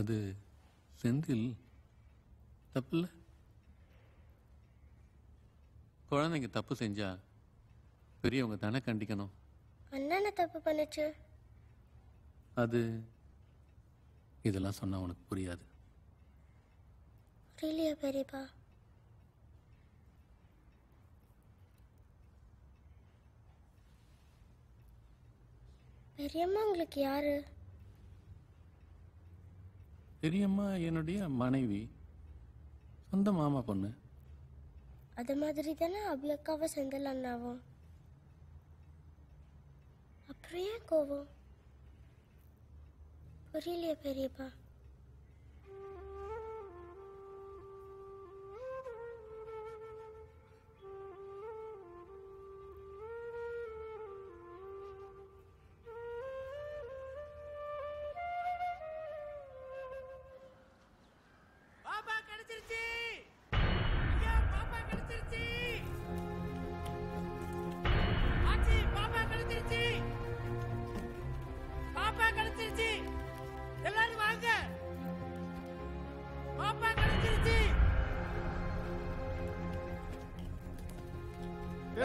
அது செந்தில் தப்பில்ல. குழந்தைங்க தப்பு செஞ்சா பெரியவங்க தானே கண்டிக்கணும். அண்ணா தப்பு பண்ணுச்சு. அது இதெல்லாம் சொன்னா உனக்கு புரியாது. புரியலையா பெரியப்பா? பெரியம்மா உங்களுக்கு யாரு? பெரியம்மா என்னுடைய மனைவி, சொந்த மாமா பொண்ணு. அது மாதிரி தானே அவ்வளோக்காவ செந்தில் அண்ணாவும். அப்புறம் ஏன் கோவம்? புரியலையா பெரியப்பா?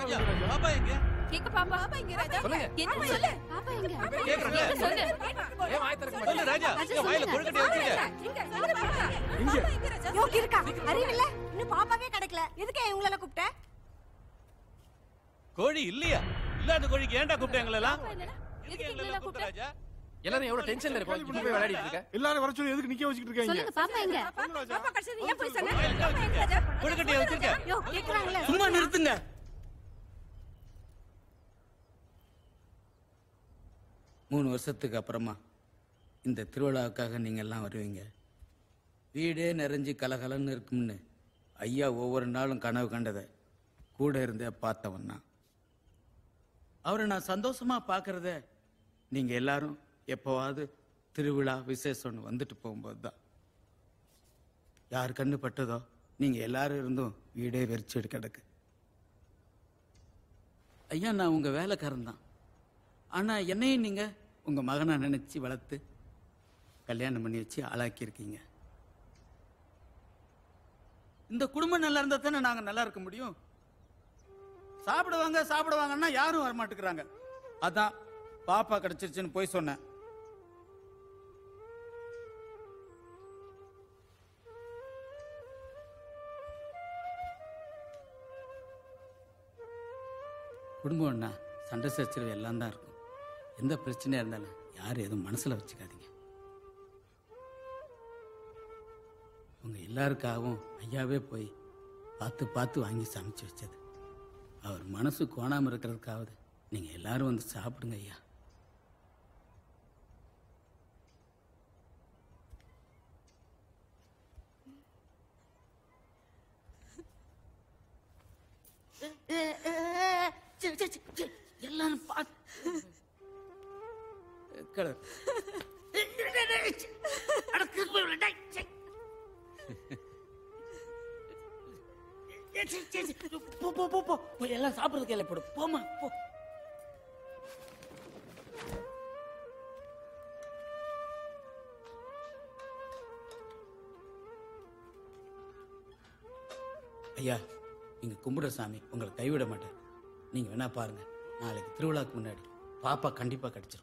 ராஜா பாப்பா எங்க எங்க பாப்பா இங்க ராஜா சொல்லுங்க. என்ன சொல்லு பாப்பா எங்க கேக்குறேன்ல. சொல்லு ஏன் வாய் திறக்க மாட்டே? சொல்லு ராஜா இங்க வாயில கொழுக்கட்டை வச்சிருக்க. யோ கிறுக்கா அறிவில்ல இன்னும் பாப்பாவே கிடைக்கல எதுக்கு இவங்கள கூப்பிட்ட கோழி இல்லையா? இல்லாத கோழிக்கு ஏன்டா கூப்பிட்ட எங்களை எல்லாம்? எதுக்கு எங்களெல்லாம் கூப்பிட்ட ராஜா எல்லாரும் எவ்வளவு டென்ஷன்ல இருக்கோம் இப்ப போய் விளையாடிட்டு இருக்க எல்லாரும் வர சொல்லி எதுக்கு நிக்க வச்சிட்டு இருக்கீங்க சொல்லுங்க பாப்பா எங்க பாப்பா கடைசி ஏன் போய் சொன்ன கொழுக்கட்டையை வச்சிருக்க. யோ கேக்குறாங்கல சும்மா நிறுத்துங்க. மூணு வருஷத்துக்கு அப்புறமா இந்த திருவிழாவுக்காக நீங்கள் எல்லாம் வருவீங்க. வீடே நிறைஞ்சு கலகலன்னு இருக்கும்னு ஐயா ஒவ்வொரு நாளும் கனவு கண்டதை கூட இருந்தே பார்த்தவன் நான். அவரை நான் சந்தோஷமாக பார்க்கறத நீங்கள் எல்லாரும் எப்போவாது திருவிழா விசேஷம்னு வந்துட்டு போகும்போது தான். யார் கண்ணு பட்டதோ நீங்கள் எல்லாரும் இருந்தும் வீடே வெறிச்சுட்டு கிடக்கு. ஐயா நான் உங்கள் வேலைக்காரன் தான். ஆனால் என்னையும் நீங்கள் உங்கள் மகனை நினச்சி வளர்த்து கல்யாணம் பண்ணி வச்சு ஆளாக்கியிருக்கீங்க. இந்த குடும்பம் நல்லா இருந்தால் தானே நாங்கள் நல்லா இருக்க முடியும். சாப்பிடுவாங்கன்னா யாரும் வரமாட்டேங்கிறாங்க. அதான் பாப்பா கிடைச்சிருச்சுன்னு போய் சொன்னேன். குடும்பம்னா சண்டை சச்சரவு எல்லாம் தான் இருக்கும். எந்த பிரச்சனையா இருந்தாலும் யாரும் எதுவும் மனசுல வச்சுக்காதீங்க. உங்க எல்லாருக்காகவும் ஐயாவே போய் பார்த்து வாங்கி சமைச்சு வச்சது. அவர் மனசு கோணாம இருக்கிறதுக்காவது நீங்க எல்லாரும் வந்து சாப்பிடுங்க ஐயா. எல்லாரும் எல்லாம் சாப்பிடுறதுக்கு எல்லாம் போடும். போமா போ. ஐயா நீங்க கும்பிட சாமி உங்களை கைவிட மாட்டேன். நீங்க வேணா பாருங்க, நாளைக்கு திருவிழாக்கு முன்னாடி பாப்பா கண்டிப்பா கிடைச்சிரும்.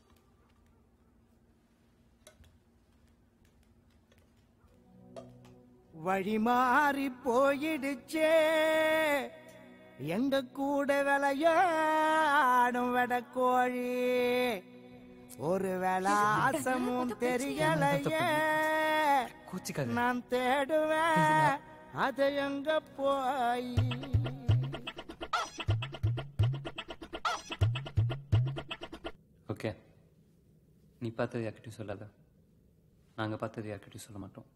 வழி மாறி போயிடுச்சே எங்க கூட விளையாடும் வெடக்கோழி. ஒரு விளாசமும் தெரியலையே நான் தேடுவேன் அதை எங்க போய். ஓகே, நீ பார்த்தது யார்கிட்டையும் சொல்லாத. நாங்கள் பார்த்தது யார்கிட்டையும் சொல்ல மாட்டோம்.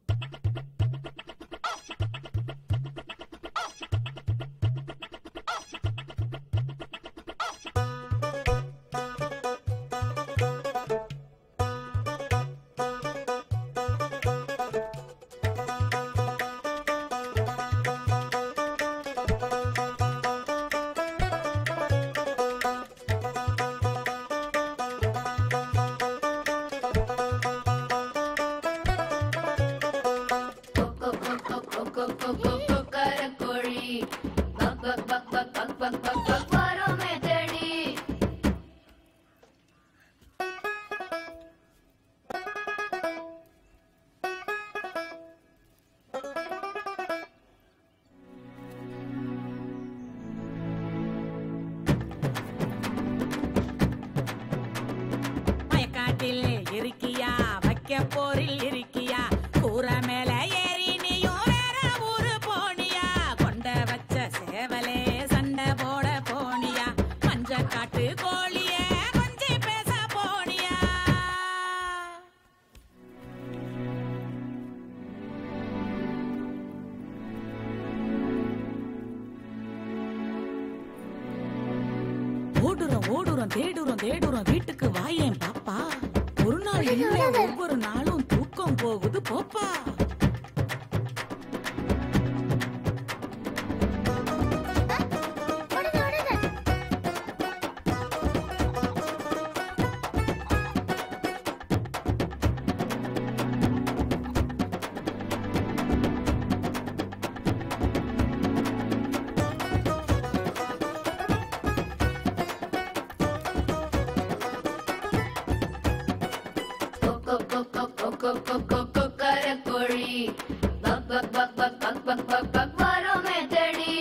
இருக்கியா வைக்க போரில் இருக்கியா கூற மேல ஏறி நீயும் வேற ஊரு போனியா கொண்ட வச்ச சேவலே சண்டை போட போனியா மஞ்ச காட்டு கோழிய கொஞ்சி பேச போனியா. ஓடுறோம் தேடுறோம் வீட்டுக்கு வாயேன் பாப்பா. ஒரு நாள் இல்ல ஒவ்வொரு நாளும் தூக்கம் போகுது போப்பா. கொக்கரக்கோழி பக் பக் பக் பக் பக் பக் பக் பக் வரோமே தேடி.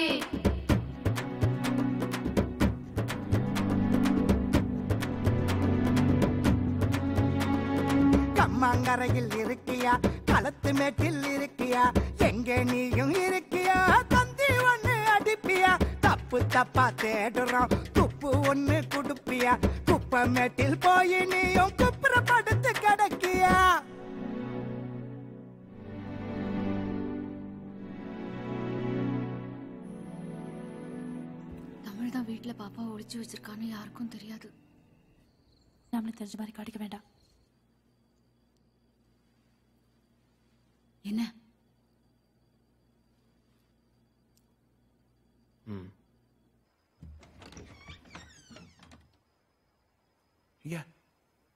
கம்மாங்கரையில் இருக்கியா, களத்து மேட்டில் இருக்கியா, எங்கே நீயும் இருக்கியா, தந்தி ஒண்ணு அடிப்பியா, தப்பு தப்பா தேடுறோம் துப்பு ஒண்ணு குடுப்பியா, குப்பை மேட்டில் போய் நீயும் குப்புறப்படுத்து கிடக்கியா. தமிழ் தான் வீட்டுல பாப்பா ஒளிச்சு வச்சிருக்கான்னு யாருக்கும் தெரியாது. நம்மள தெரிஞ்ச மாதிரி காட்டிக்க வேண்டாம். என்ன ஐயா,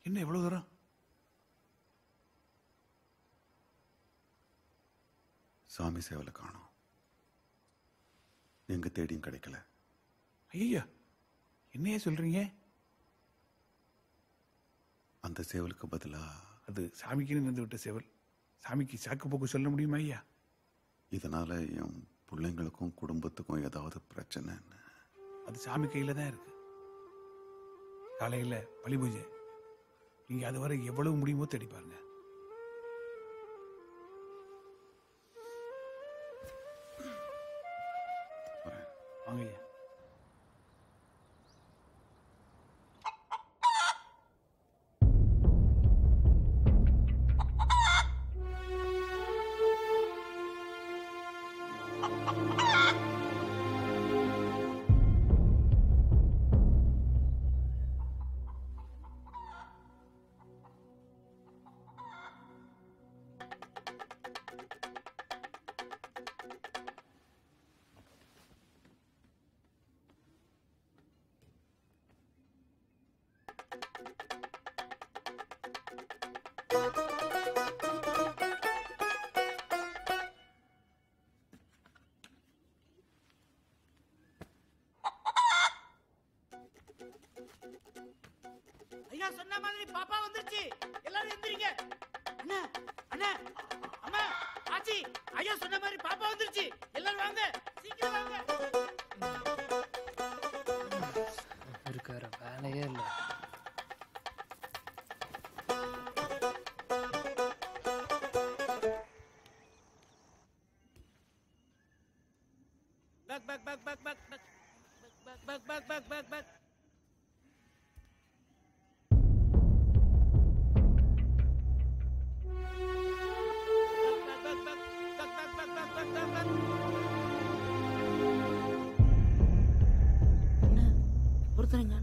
என்ன எவ்வளவு தூரம்? சாமி சேவலை காணோம். எங்க தேடியும் கிடைக்கல. ஐயா, என்னையா சொல்றீங்க? அந்த சேவலுக்கு பதிலா அது சாமிக்குன்னு வந்து விட்ட சேவல். சாமிக்கு சாக்கு போக்கு சொல்ல முடியுமா ஐயா? இதனால என் பிள்ளைங்களுக்கும் குடும்பத்துக்கும் ஏதாவது பிரச்சனை? அது சாமி கையில தான் இருக்கு. காலையில பலி பூஜை, நீங்க அது வரை எவ்வளவு முடியுமோ தேடி பாருங்க. வாங்க ஐயா. ஐயா சொன்ன மாதிரி பாப்பா வந்துருச்சு. எல்லாரும் எந்திரிங்க. அண்ணா அண்ணா அம்மா ஆச்சி, ஐயா சொன்ன மாதிரி பாப்பா வந்துருச்சு. எல்லாரும் வாங்க, சீக்கிரம் வாங்க. இருக்கார வேலையே இல்லை. பக் பக் பக் பக் பக் பக் பக் பக் பக் பக் பக். ஒருத்தருங்க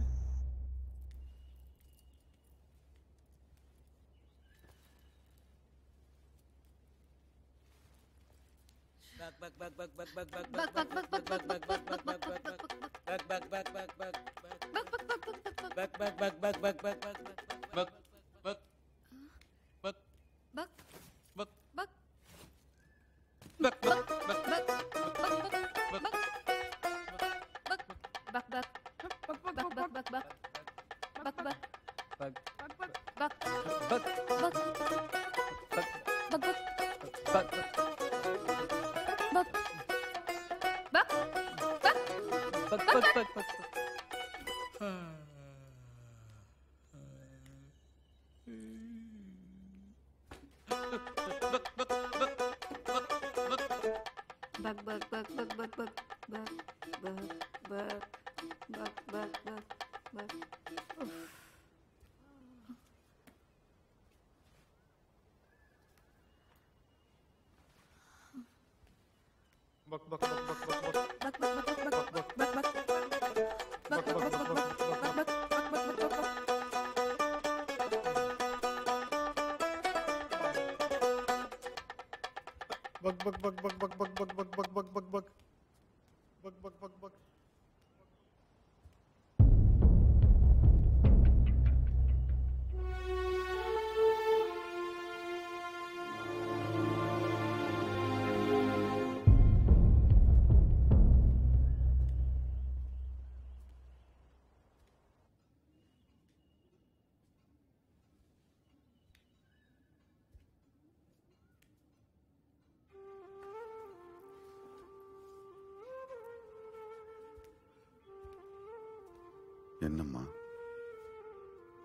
என்னம்மா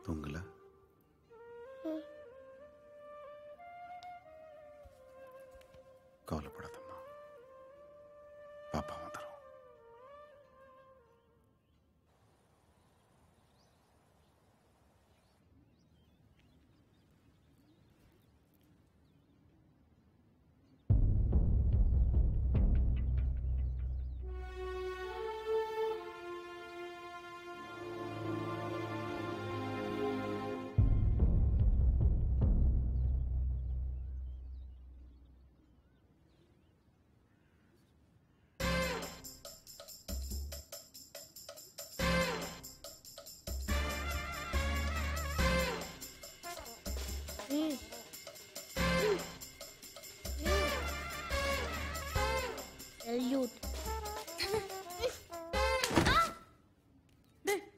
தூங்கல? கவலைப்படாதம்மா, பாப்பா வந்துடும்.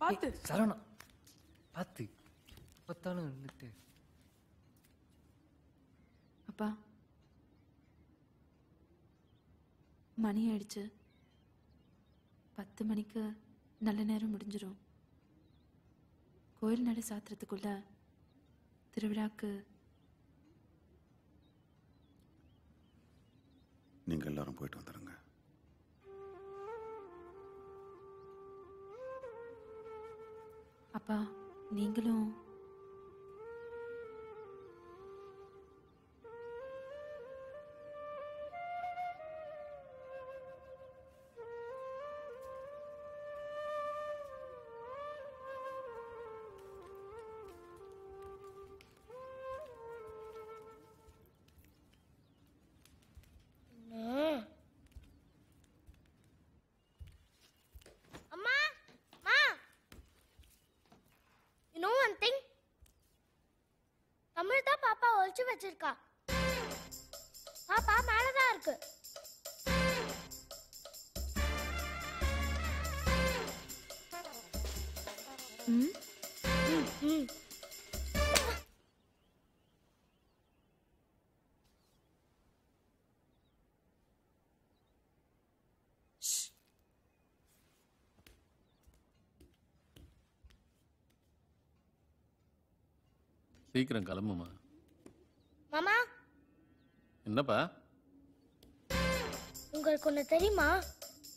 பாத்து சரவணா பாத்து பத்தாலும் இருந்துட்டு. அப்பா மணி ஆயிடுச்சு. 10 மணிக்கு நல்ல நேரம் முடிஞ்சிடும். கோயில் நடை சாத்துறதுக்குள்ள திருவிழாக்கு நீங்க எல்லாரும் போயிட்டு வந்துருங்க. அப்பா நீங்களும் வச்சிருக்கா. பாப்பா மேலதான் இருக்கு. சீக்கிரம் கிளம்புமா. மாமா என்னப்பா? உங்களுக்கு ஒண்ணு தெரியுமா?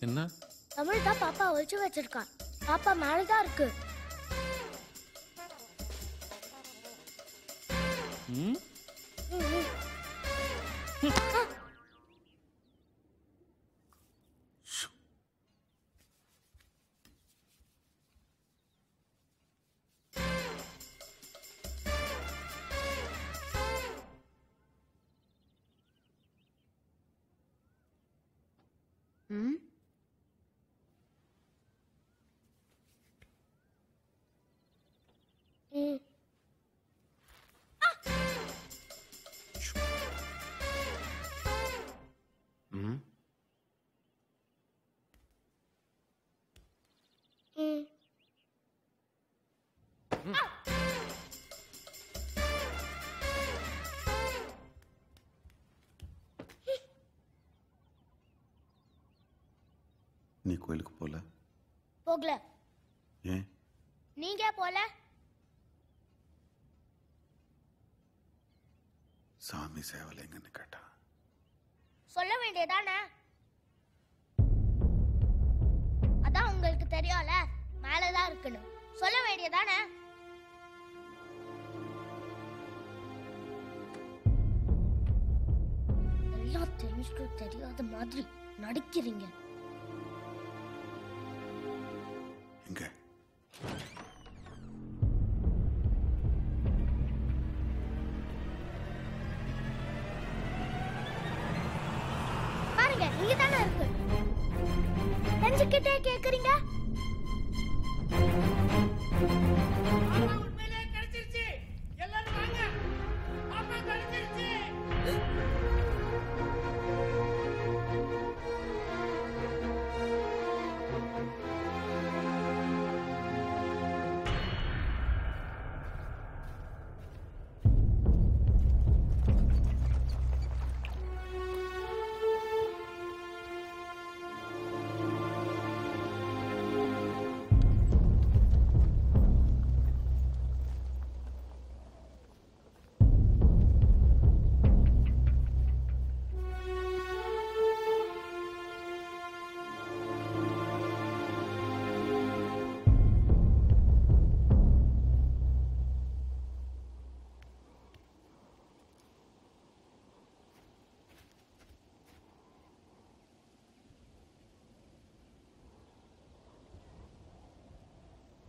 என்ன? தமிழ் தான் பாப்பா ஒளிச்சு வச்சிருக்கான். பாப்பா மேலதான் இருக்கு. நீ கோயிலுக்கு போல? போகல. ஏன்? நீங்க போல? சாமி சேவல் எங்கன்னு கேட்டா சொல்ல வேண்டியதானே? அதான் உங்களுக்கு தெரியும்ல மேலதான் இருக்குன்னு. சொல்ல வேண்டியதானே? எல்லாம் தெரிஞ்சுட்டு தெரியாத மாதிரி நடிக்கிறீங்க. எங்க? பாருங்க இங்க தானே இருக்கு. தெரிஞ்சுக்கிட்டே கேக்குறீங்க. உண்மையிலே கிடைச்சிருச்சு. எல்லாரும் வாங்க. பாப்பா கிடைச்சிருச்சு.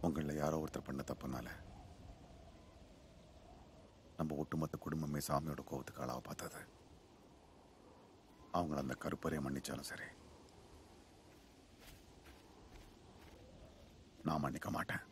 உங்களில் யாரோ ஒருத்தர் பண்ண தப்புனால நம்ம ஒட்டுமொத்த குடும்பமே சாமியோட கோபத்துக்கு ஆளாக பார்த்தது. அவங்கள அந்த கருப்பறையை மன்னிச்சாலும் சரி, நான் மன்னிக்க மாட்டேன்.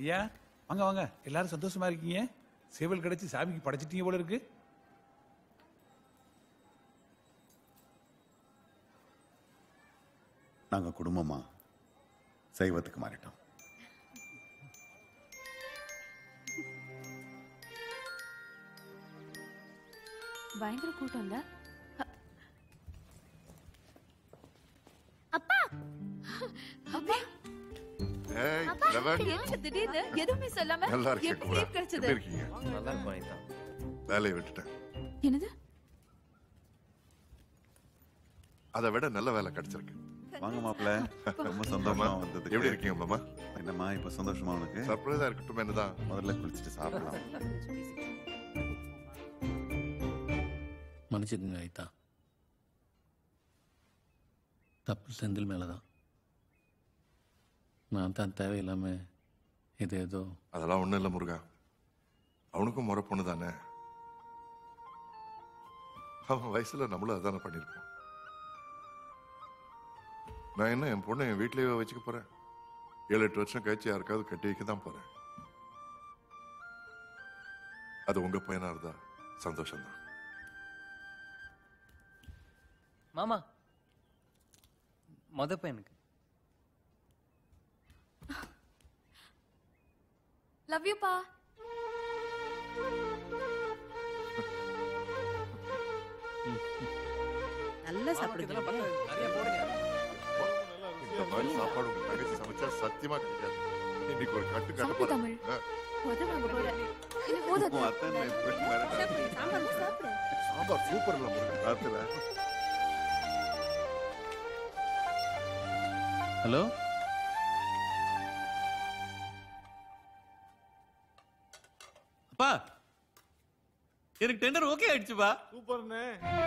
ஐயா வாங்க வாங்க, எல்லாரும் சந்தோஷமா இருக்கீங்க? சேவல் கிடைச்சி சாமிக்கு படைச்சிட்டீங்க போல இருக்கு. நாங்க குடும்பமா சைவத்துக்கு மாறிட்டோம். பயங்கர கூட்டம் இல்ல? அப்பா அப்பா ஏய் அப்பா, லவன், என்ன திடீர்னு எதுவுமே சொல்லாம நல்லா இருக்கே எப்படி கூட. leave கிடைச்சது? எப்படி இருக்கீங்க? நல்லா இருக்கும் ஐயா. வேலையை விட்டுட்டேன். என்னது? அதை விட நல்ல வேலை கிடைச்சிருக்கு. வாங்க மாப்பிள்ள, ரொம்ப சந்தோஷமா வந்தது. எப்படி இருக்கீங்க மாமா? என்னம்மா இப்ப சந்தோஷமா உனக்கு? சர்ப்ரைஸா இருக்கட்டும் என்னதான். முதல்ல குளிச்சுட்டு சாப்பிடலாம். மன்னிச்சுக்குங்க ஐயா. தப்பு செந்தில் மேலே தான். நான் தான் தேவையில்லாமல் இது ஏதோ. அதெல்லாம் ஒன்றும் இல்லை முருகா, அவனுக்கும் முறை பொண்ணு தானே. அவன் வயசுல நம்மளும் அதானே பண்ணியிருப்போம். நான் என்ன என் பொண்ணை என் வீட்டிலேயே வச்சுக்க போறேன்? 7-8 வருஷம் கழிச்சு யாருக்காவது கட்டி வைக்க தான் போறேன். அது உங்க பையனா இருந்தா சந்தோஷம்தான். மாமா மொத பையனுக்கு. லவ் யூ பா. நல்லா சாப்பிடுங்க. நிறைய போடுங்க. இந்த மாதிரி சாப்பாடு உங்க தங்கச்சி சமைச்சா சத்தியமா கிடைக்காது. இன்னைக்கு ஒரு கட்டு கட்ட சாப்பிடு தமிழ். உதவாங்க போற. இன்னும் போதாது. சாம்பார் சாப்பிடு. சாம்பார் சூப்பர் இல்ல முருகா, ராத்திரில. ஹலோ, அப்பா எனக்கு டெண்டர் ஓகே ஆயிடுச்சுப்பா. சூப்பர்ண்ணே,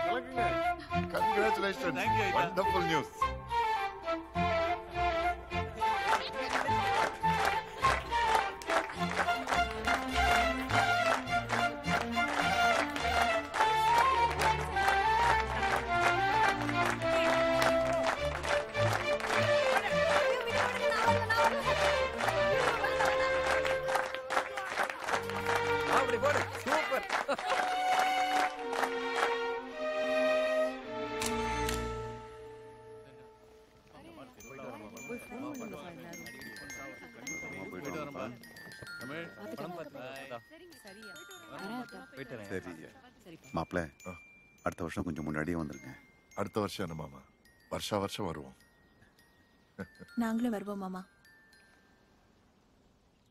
கலக்குங்க. Congratulations. Thank you, Wonderful news. அப்படி போடு. சூப்பர். சரி மாப்பிள்ள, அடுத்த வருஷம் கொஞ்சம் முன்னாடியே வந்துருங்க. அடுத்த வருஷம் என்ன மாமா, வருஷம் வருவோம். நாங்களும் வருவோம் மாமா,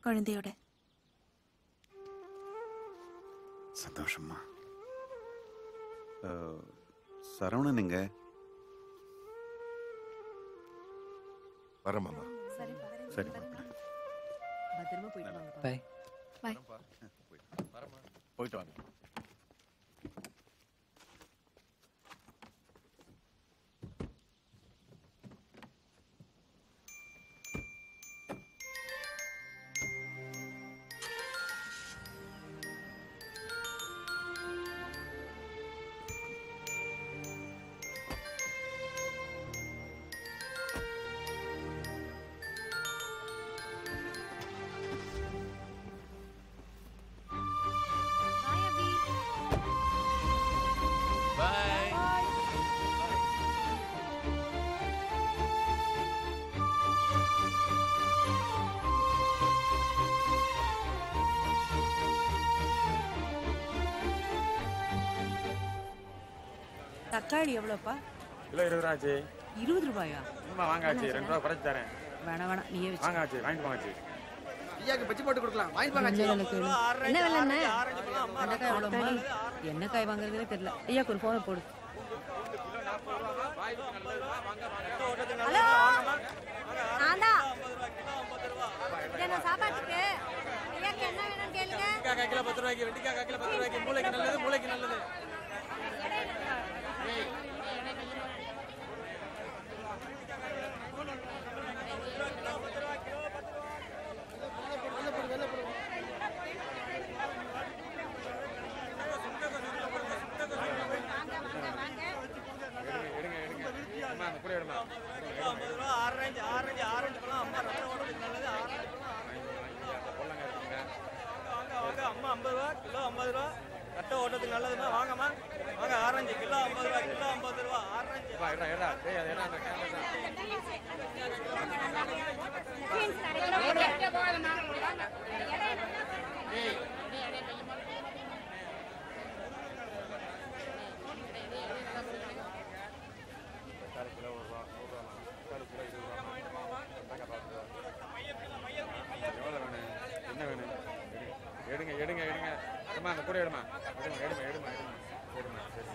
குழந்தையோட. சந்தோஷமா. சரவணன் எங்க? வர மாமா. சரி மாப்பிள்ள. பத்திரமா போயிட்டு வாங்க. பை. பை. போயிட்டு வாங்க. தக்காளி எவ்வளோப்பா? கிலோ 20 ரூபா ஆச்சு. 20 ரூபாயா? வாங்க ஆச்சு, 2 ரூபா குறைச்சு தரேன். வேணாம் நீயே வச்சு. வாங்க ஆச்சு, வாங்கிட்டு வாங்க ஆச்சு. ஐயாக்கு பச்சி போட்டு கொடுக்கலாம். வாங்கிட்டு வாங்க ஆச்சு. என்ன விலை என்ன? அந்த காய் எவ்வளோம்மா? என்ன காய் வாங்குறதுனே தெரியல. ஐயாக்கு ஒரு ஃபோனை போடு. ஹலோ, நான் தான். என்ன சாப்பாட்டுக்கு ஐயாக்கு என்ன வேணும்னு கேளுங்க. வெண்டிக்காய் கிலோ 10 ரூபாய்க்கு, வெண்டிக்காய் கிலோ 10 ரூபாய்க்கு. மூளைக்கு நல்லது, மூளைக்கு நல்லது. ஆரஞ்சு பழம் அம்மா ரத்தம் ஓடுறதுக்கு நல்லது. அம்மா 50 ரூபா கிலோ, 50 ரூபா ரத்தம் ஓடுறதுக்கு நல்லதுமா. வாங்கம்மா வாங்க. ஆரஞ்சு கிலோ 50 ரூபா, கிலோ 50 ரூபா. ஆரஞ்சு என்ன வேணும்? எடுங்க. அம்மா அந்த கூட எடுமா. எடுமா. சரி.